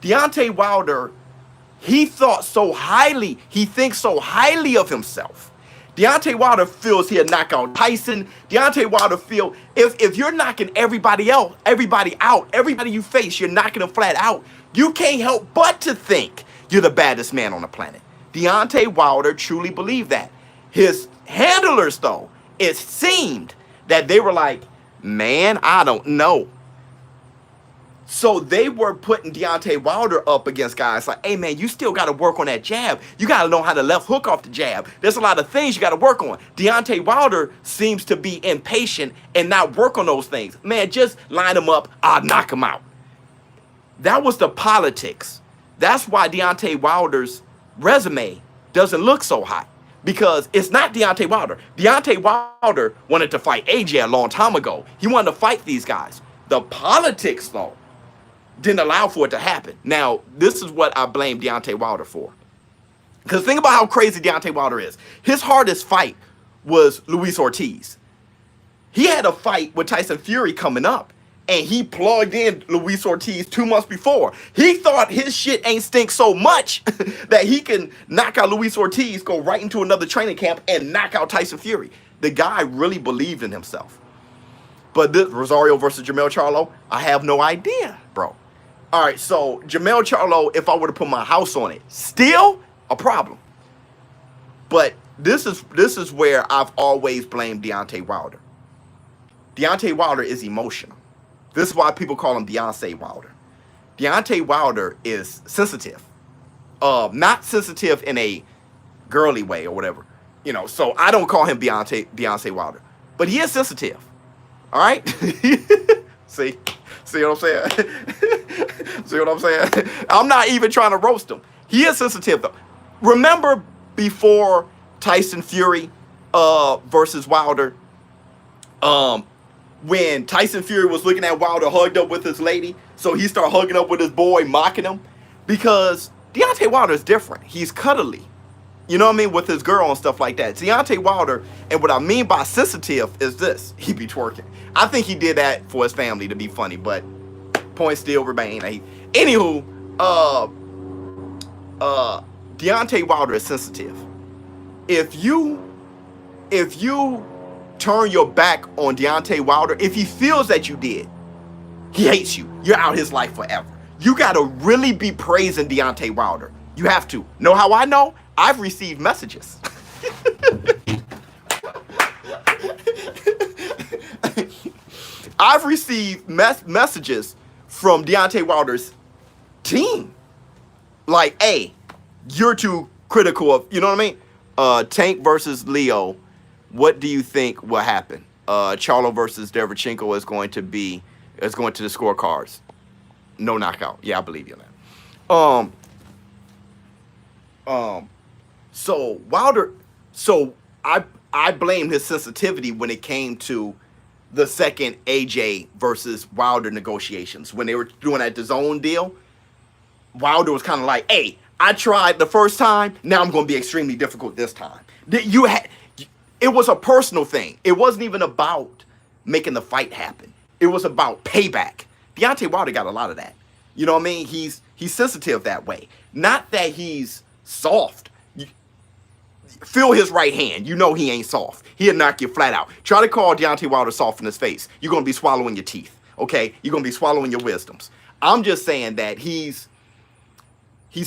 Deontay Wilder, he thinks so highly of himself. Deontay Wilder feels he'll knock out Tyson. Deontay Wilder feel if you're knocking everybody out, everybody you face, you're knocking them flat out, you can't help but to think you're the baddest man on the planet. Deontay Wilder truly believed that. His handlers, though, it seemed that they were like, man, I don't know. So they were putting Deontay Wilder up against guys like, hey, man, you still got to work on that jab. You got to know how to left hook off the jab. There's a lot of things you got to work on. Deontay Wilder seems to be impatient and not work on those things. Man, just line him up. I'll knock him out. That was the politics. That's why Deontay Wilder's resume doesn't look so hot. Because it's not Deontay Wilder. Deontay Wilder wanted to fight AJ a long time ago. He wanted to fight these guys. The politics, though, didn't allow for it to happen. Now, this is what I blame Deontay Wilder for. Because think about how crazy Deontay Wilder is. His hardest fight was Luis Ortiz. He had a fight with Tyson Fury coming up, and he plugged in Luis Ortiz 2 months before. He thought his shit ain't stink so much that he can knock out Luis Ortiz, go right into another training camp, and knock out Tyson Fury. The guy really believed in himself. But this Rosario versus Jermell Charlo, I have no idea, bro. All right, so Jermell Charlo, if I were to put my house on it, still a problem. But this is where I've always blamed Deontay Wilder. Deontay Wilder is emotional. This is why people call him Beyonce Wilder. Deontay Wilder is sensitive. Not sensitive in a girly way or whatever. You know, so I don't call him Beyonce Wilder. But he is sensitive. All right? See what I'm saying? See what I'm saying? I'm not even trying to roast him. He is sensitive, though. Remember before Tyson Fury versus Wilder, when Tyson Fury was looking at Wilder hugged up with his lady, so he started hugging up with his boy, mocking him, because Deontay Wilder is different. He's cuddly, you know what I mean, with his girl and stuff like that. Deontay Wilder, and what I mean by sensitive is this: he be twerking. I think he did that for his family to be funny, but point still remain. Anywho, Deontay Wilder is sensitive. If you turn your back on Deontay Wilder, if he feels that you did, he hates you. You're out his life forever. You got to really be praising Deontay Wilder. You have to. Know how I know? I've received messages. I've received messages from Deontay Wilder's team. Like, hey, you're too critical of, you know what I mean? Tank versus Leo. What do you think will happen? Charlo versus Derevchenko is going to the scorecards. No knockout. Yeah, I believe you on that. So Wilder, so I blame his sensitivity when it came to the second AJ versus Wilder negotiations. When they were doing that DAZN deal, Wilder was kind of like, hey, I tried the first time, now I'm going to be extremely difficult this time. It was a personal thing. It wasn't even about making the fight happen. It was about payback. Deontay Wilder got a lot of that. You know what I mean? He's sensitive that way. Not that he's soft. Feel his right hand. You know he ain't soft. He'll knock you flat out. Try to call Deontay Wilder soft in his face. You're going to be swallowing your teeth. Okay? You're going to be swallowing your wisdoms. I'm just saying that he's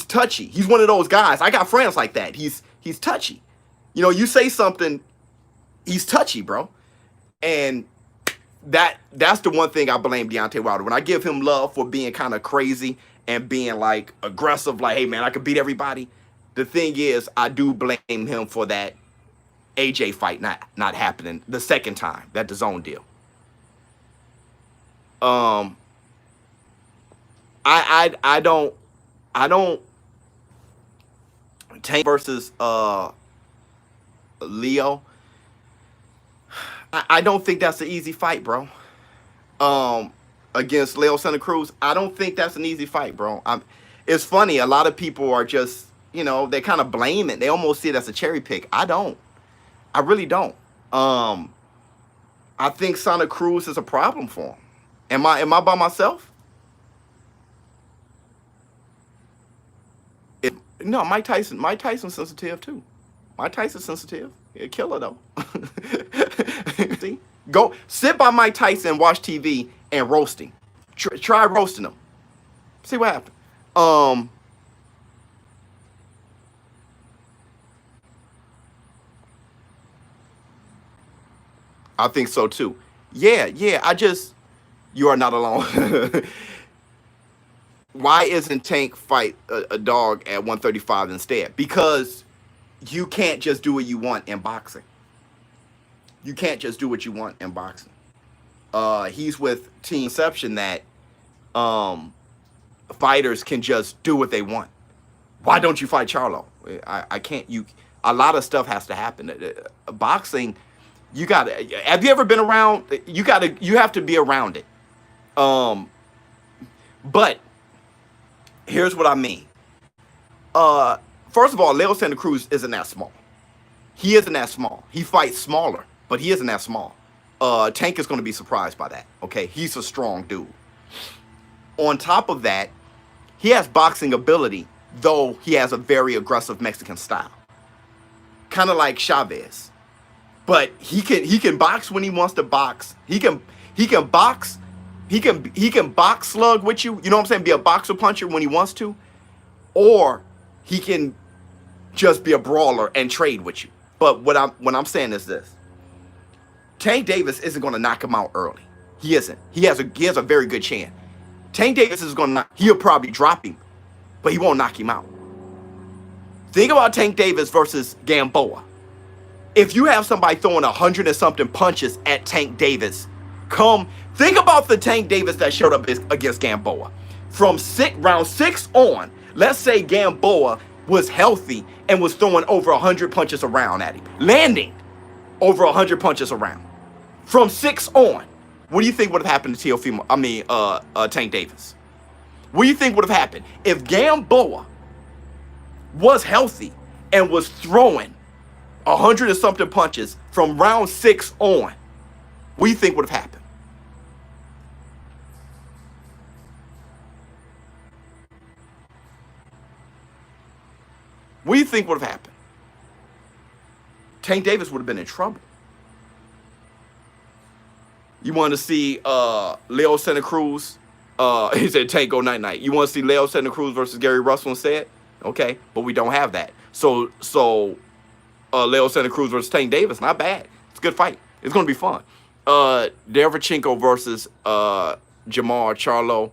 touchy. He's one of those guys. I got friends like that. He's touchy. You know, you say something, he's touchy, bro. And that's the one thing I blame Deontay Wilder. When I give him love for being kind of crazy and being like aggressive, like, hey man, I could beat everybody. The thing is, I do blame him for that AJ fight not happening the second time, that DAZN deal. I don't Tank versus Leo. I don't think that's an easy fight, bro. Um, Against Leo Santa Cruz, I don't think that's an easy fight, bro. It's funny. A lot of people are just, they kind of blame it. They almost see it as a cherry pick. I don't. I really don't. Um, I think Santa Cruz is a problem for him. Am I by myself? No, Mike Tyson's sensitive too. Mike Tyson's sensitive. He's a killer though. See? Go sit by Mike Tyson and watch TV and roast him. Try roasting him. See what happens. I think so too. Yeah. You are not alone. Why isn't Tank fight a dog at 135 instead? Because you can't just do what you want in boxing. You can't just do what you want in boxing. He's with Team Inception that fighters can just do what they want. Why don't you fight Charlo? I can't. A lot of stuff has to happen. Boxing, you gotta. Have you ever been around? You have to be around it. But here's what I mean. First of all, Leo Santa Cruz isn't that small. He isn't that small. He fights smaller, but he isn't that small. Tank is going to be surprised by that. Okay, he's a strong dude. On top of that, he has boxing ability, though he has a very aggressive Mexican style, kind of like Chavez. But he can box when he wants to box. He can box. He can box slug with you. You know what I'm saying? Be a boxer puncher when he wants to, or he can just be a brawler and trade with you. But what I'm saying is this: Tank Davis isn't going to knock him out early. He isn't. He has a very good chance. Tank Davis is going to he'll probably drop him, but he won't knock him out. Think about Tank Davis versus Gamboa. If you have somebody throwing 100 and something punches at Tank Davis, think about the Tank Davis that showed up against Gamboa. From round 6 on, let's say Gamboa was healthy and was throwing over 100 punches around at him, landing over 100 punches around. From 6 on, what do you think would have happened to Tank Davis? What do you think would have happened if Gamboa was healthy and was throwing 100 and something punches from round 6 on? What do you think would have happened? What do you think would have happened? Tank Davis would have been in trouble. You want to see Leo Santa Cruz? He said Tank go night night. You want to see Leo Santa Cruz versus Gary Russell instead? Okay, but we don't have that. So Leo Santa Cruz versus Tank Davis, not bad. It's a good fight. It's gonna be fun. Derevchenko versus Jamal Charlo.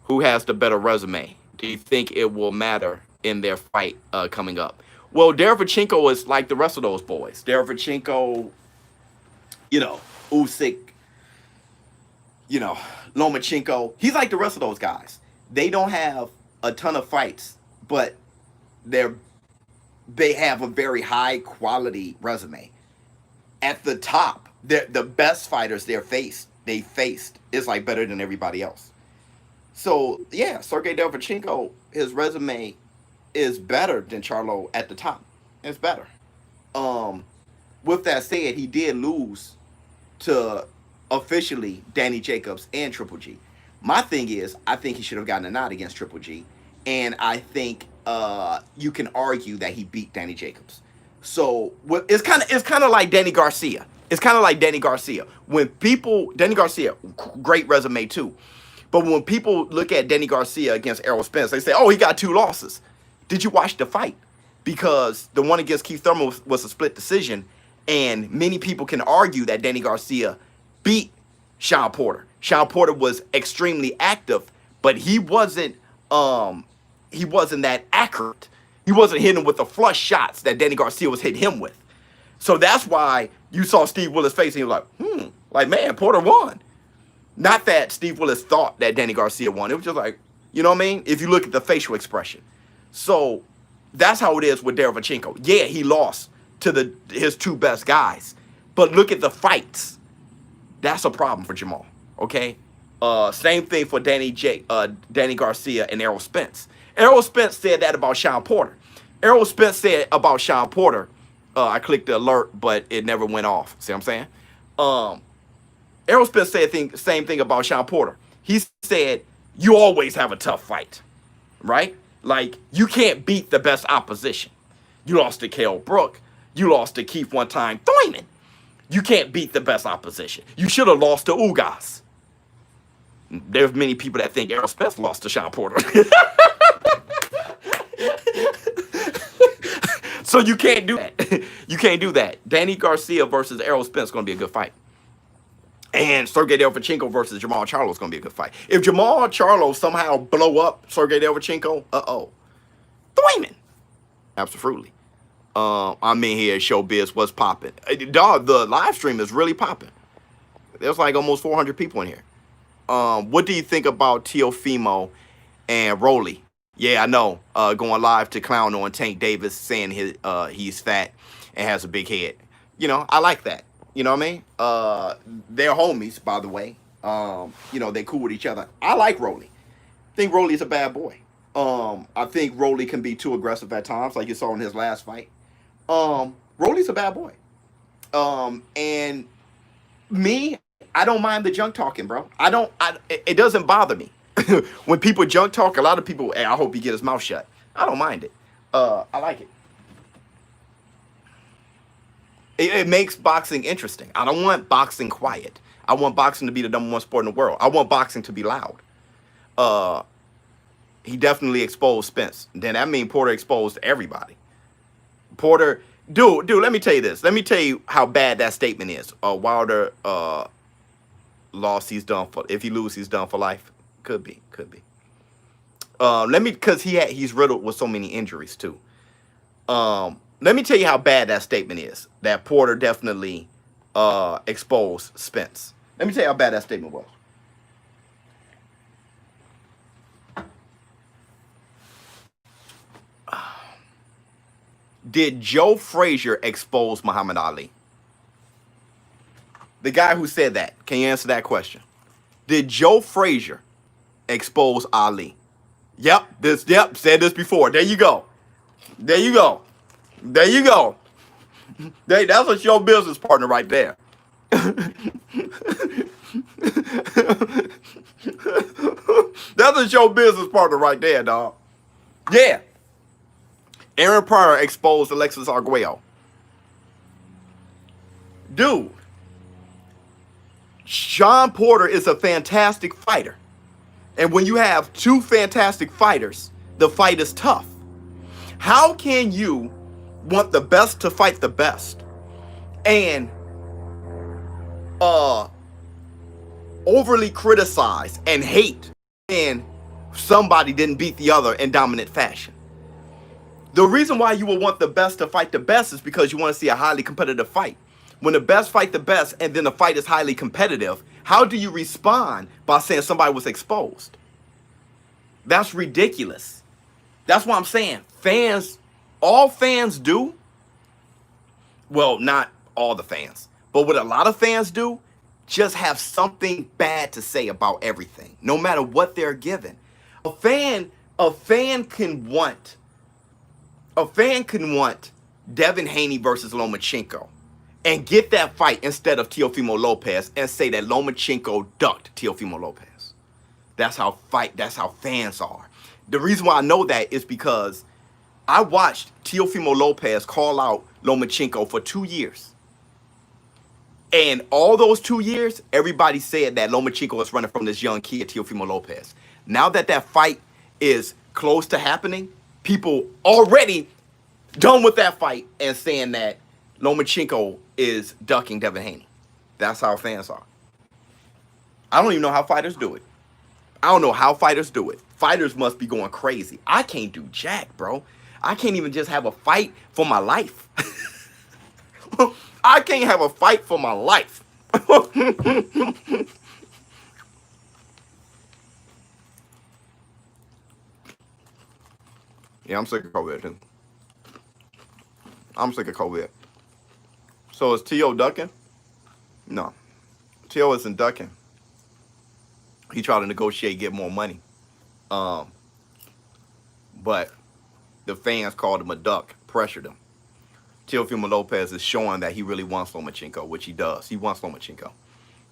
Who has the better resume? Do you think it will matter in their fight coming up? Well, Derevchenko is like the rest of those boys. Derevchenko, Usyk, Lomachenko. He's like the rest of those guys. They don't have a ton of fights, but they have a very high quality resume. At the top, the best fighters they faced is like better than everybody else. So yeah, Sergey Derevchenko, his resume is better than Charlo at the top. It's better. With that said, he did lose to officially Danny Jacobs and Triple G. My thing is, I think he should have gotten a nod against Triple G, and I think you can argue that he beat Danny Jacobs. So it's kind of like Danny Garcia. It's kind of like Danny Garcia. Danny Garcia, great resume too. But when people look at Danny Garcia against Errol Spence, they say, oh, he got 2 losses. Did you watch the fight? Because the one against Keith Thurman was a split decision, and many people can argue that Danny Garcia beat Sean Porter. Sean Porter was extremely active, but he wasn't that accurate. He wasn't hitting with the flush shots that Danny Garcia was hitting him with. So that's why you saw Steve Willis' face and he was like, man, Porter won. Not that Steve Willis thought that Danny Garcia won. It was just like, you know what I mean? If you look at the facial expression. So that's how it is with Derevchenko. Yeah, he lost to his 2 best guys, But look at the fights. That's a problem for Jamal. Okay. Same thing for Danny Garcia and Errol Spence. Errol Spence said that about Sean Porter. Errol Spence said about Sean Porter. I clicked the alert, but it never went off. See what I'm saying? Errol Spence said same thing about Sean Porter. He said, you always have a tough fight, right? Like, you can't beat the best opposition. You lost to Kell Brook. You lost to Keith Thurman. You can't beat the best opposition. You should have lost to Ugas. There's many people that think Errol Spence lost to Sean Porter. So you can't do that. You can't do that. Danny Garcia versus Errol Spence is going to be a good fight. And Sergey Derevchenko versus Jamal Charlo is going to be a good fight. If Jamal Charlo somehow blow up Sergey Derevchenko, Thurman. Absolutely. I'm in here at ShowBizz. What's popping? Dog, the live stream is really popping. There's like almost 400 people in here. What do you think about Teofimo and Rolly? Yeah, I know. Going live to clown on Tank Davis, saying he's fat and has a big head. You know, I like that. You know what I mean? They're homies, by the way. You know, they cool with each other. I like Rolly. I think Rolly's a bad boy. I think Rolly can be too aggressive at times, like you saw in his last fight. Rolly's a bad boy. And me, I don't mind the junk talking, bro. It doesn't bother me. When people junk talk, a lot of people, hey, I hope he get his mouth shut. I don't mind it. I like it. It makes boxing interesting. I don't want boxing quiet. I want boxing to be the #1 sport in the world. I want boxing to be loud. He definitely exposed Spence. Then that means Porter exposed everybody. Porter, dude, let me tell you this. Let me tell you how bad that statement is. Wilder lost, he's done for. If he loses, he's done for life. Could be. Because he's riddled with so many injuries too. Let me tell you how bad that statement is. That Porter definitely exposed Spence. Let me tell you how bad that statement was. Did Joe Frazier expose Muhammad Ali? The guy who said that. Can you answer that question? Did Joe Frazier expose Ali? Yep. Said this before. There you go. That's a show business partner right there. That's a show business partner right there, dog. Yeah. Aaron Pryor exposed Alexis Arguello. Dude, Sean Porter is a fantastic fighter. And when you have two fantastic fighters, the fight is tough. How can you want the best to fight the best and overly criticize and hate and somebody didn't beat the other in dominant fashion? The reason why you would want the best to fight the best is because you want to see a highly competitive fight. When the best fight the best and then the fight is highly competitive, how do you respond by saying somebody was exposed? That's ridiculous. That's what I'm saying. All fans do, well, not all the fans, but what a lot of fans do, just have something bad to say about everything, no matter what they're given. A fan can want Devin Haney versus Lomachenko and get that fight instead of Teofimo Lopez and say that Lomachenko ducked Teofimo Lopez. That's how fans are. The reason why I know that is because I watched Teofimo Lopez call out Lomachenko for 2 years. And all those 2 years, everybody said that Lomachenko was running from this young kid, Teofimo Lopez. Now that fight is close to happening, people already done with that fight and saying that Lomachenko is ducking Devin Haney. That's how fans are. I don't even know how fighters do it. Fighters must be going crazy. I can't do jack, bro. I can't even just have a fight for my life. I can't have a fight for my life. Yeah, I'm sick of COVID, too. I'm sick of COVID. So is T.O. ducking? No. Teo isn't ducking. He tried to negotiate, get more money. But the fans called him a duck, pressured him. Teofimo Lopez is showing that he really wants Lomachenko, which he does. He wants Lomachenko.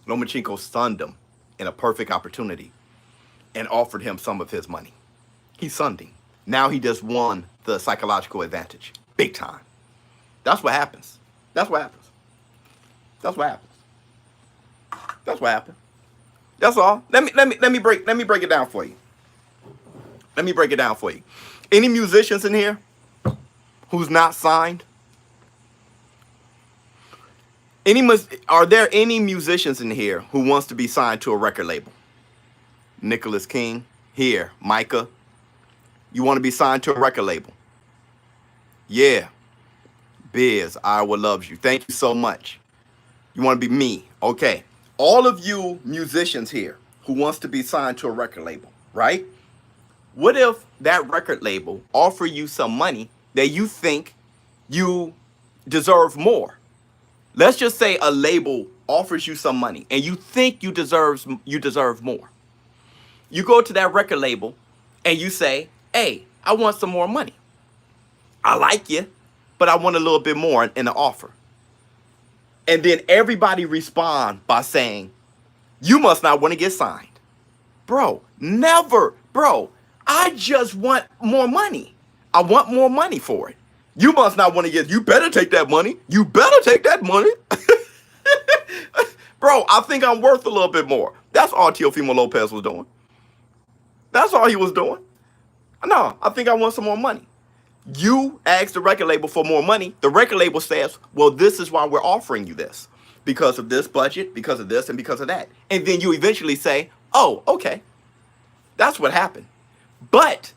Lomachenko sunned him in a perfect opportunity and offered him some of his money. He sunned him. Now he just won the psychological advantage. Big time. That's what happens. That's what happens. That's what happens. That's what happened. That's all. Let me break it down for you. Let me break it down for you. Any musicians in here who's not signed? Are there any musicians in here who wants to be signed to a record label? Nicholas King, here, Micah. You want to be signed to a record label? Yeah. Biz, Iowa loves you. Thank you so much. You want to be me? Okay. All of you musicians here who wants to be signed to a record label, right? What if that record label offer you some money that you think you deserve more? Let's just say a label offers you some money and you think you deserve more. You go to that record label and you say, hey, I want some more money. I like you, but I want a little bit more in the offer. And then everybody respond by saying, you must not want to get signed. Bro, never. Bro, I just want more money. I want more money for it. You must not want to get, you better take that money. You better take that money. Bro, I think I'm worth a little bit more. That's all Teofimo Lopez was doing. That's all he was doing. No, I think I want some more money. You ask the record label for more money. The record label says, well, this is why we're offering you this. Because of this budget, because of this, and because of that. And then you eventually say, oh, okay. That's what happened. But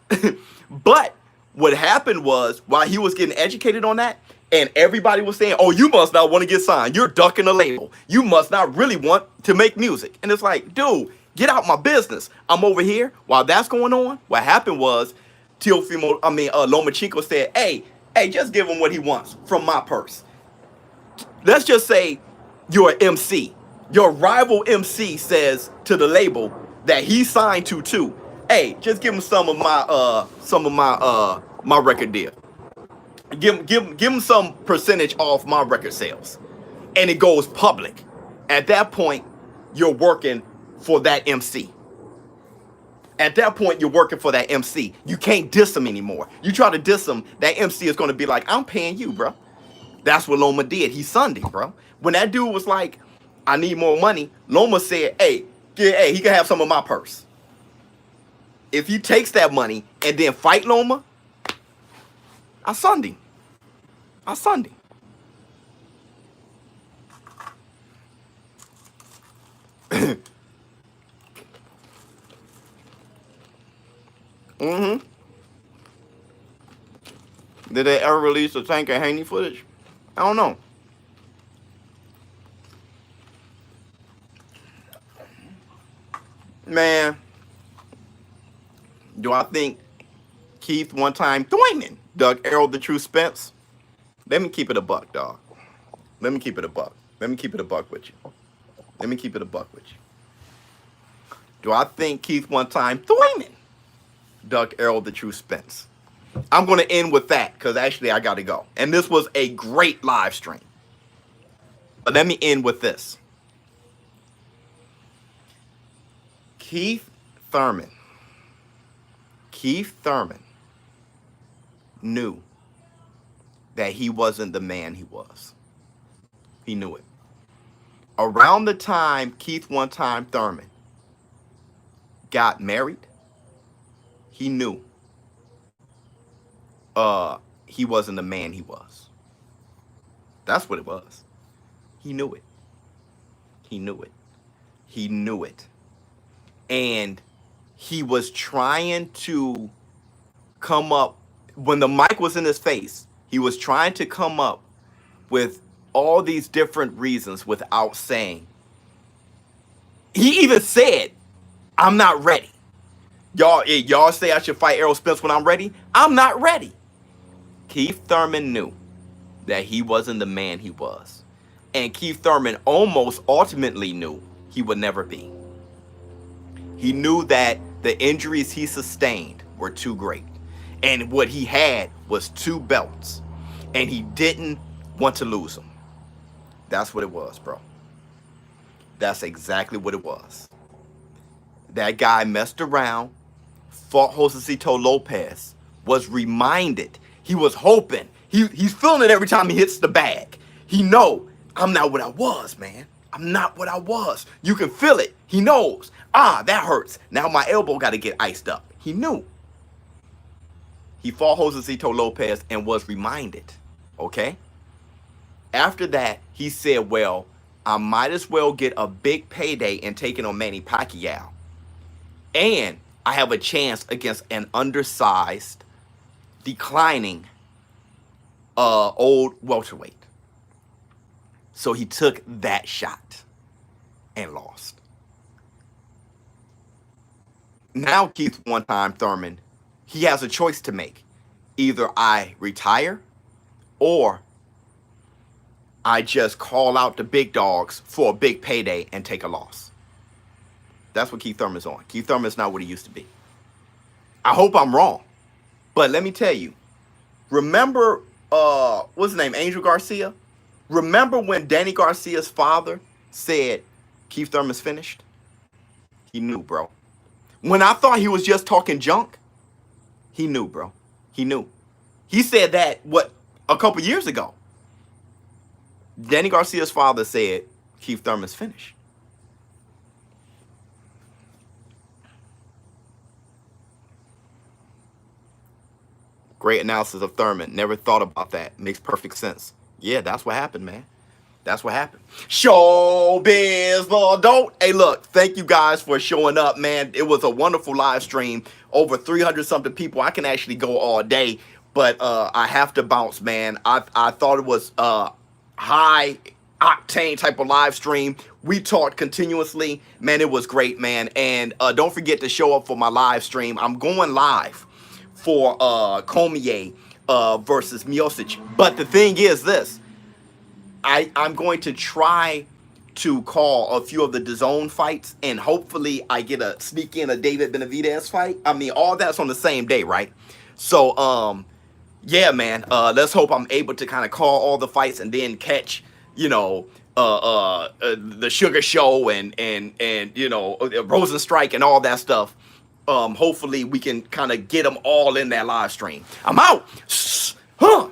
what happened was, while he was getting educated on that, and everybody was saying, oh, you must not want to get signed. You're ducking the label. You must not really want to make music. And it's like, dude, get out my business. I'm over here. While that's going on, what happened was, Lomachenko said, hey, just give him what he wants from my purse. Let's just say you're an MC. Your rival MC says to the label that he signed to too, hey, just give him some of my record deal. Give him some percentage off my record sales. And it goes public. At that point, you're working for that MC. At that point, you're working for that MC. You can't diss him anymore. You try to diss him, that MC is going to be like, I'm paying you, bro. That's what Loma did. He sunned him, bro. When that dude was like, I need more money, Loma said, hey, he can have some of my purse. If he takes that money and then fight Loma, I sunned him. I sunned him. Mm-hmm. Did they ever release the Tank and Haney footage? I don't know. Man, do I think Keith one time Thurman dug Errol the True Spence? Let me keep it a buck, dog. Let me keep it a buck. Let me keep it a buck with you. Let me keep it a buck with you. Do I think Keith one time Thurman dug Errol the True Spence? I'm going to end with that because actually I got to go. And this was a great live stream. But let me end with this. Keith Thurman knew that he wasn't the man he was. He knew it. Around the time Keith one time Thurman got married, he knew he wasn't the man he was. That's what it was. He knew it. He knew it. He knew it. And he was trying to come up, when the mic was in his face, he was trying to come up with all these different reasons without saying. He even said, I'm not ready. Y'all say I should fight Errol Spence when I'm ready? I'm not ready. Keith Thurman knew that he wasn't the man he was. and Keith Thurman almost ultimately knew he would never be. He knew that the injuries he sustained were too great. And what he had was 2 belts. And he didn't want to lose them. That's what it was, bro. That's exactly what it was. That guy messed around, fought Josecito Lopez, was reminded. He was hoping. He's feeling it every time he hits the bag. He know, I'm not what I was, man. I'm not what I was. You can feel it. He knows. That hurts. Now my elbow got to get iced up. He knew. He fought Josecito Lopez and was reminded. Okay? After that, he said, well, I might as well get a big payday in taking on Manny Pacquiao. And I have a chance against an undersized, declining, old welterweight. So he took that shot and lost. Now Keith one-time Thurman, he has a choice to make. Either I retire or I just call out the big dogs for a big payday and take a loss. That's what Keith Thurman's on. Keith Thurman's not what he used to be. I hope I'm wrong. But let me tell you, remember, what's his name, Angel Garcia? Remember when Danny Garcia's father said Keith Thurman's finished? He knew, bro. When I thought he was just talking junk, he knew, bro. He knew. He said that, a couple years ago. Danny Garcia's father said Keith Thurman's finished. Great analysis of Thurman. Never thought about that. Makes perfect sense. Yeah, that's what happened, man. That's what happened. ShowBizz, don't. Hey, look, thank you guys for showing up, man. It was a wonderful live stream. Over 300-something people. I can actually go all day, but I have to bounce, man. I thought it was high octane type of live stream. We talked continuously. Man, it was great, man. And don't forget to show up for my live stream. I'm going live for Cormier versus Miocic. But the thing is this. I'm going to try to call a few of the DAZN fights, and hopefully I get a sneak in a David Benavidez fight. I mean, all that's on the same day, right? So, yeah, man, let's hope I'm able to kind of call all the fights and then catch, you know, the Sugar Show and you know, Rosenstrike and all that stuff. Hopefully we can kind of get them all in that live stream. I'm out. Huh.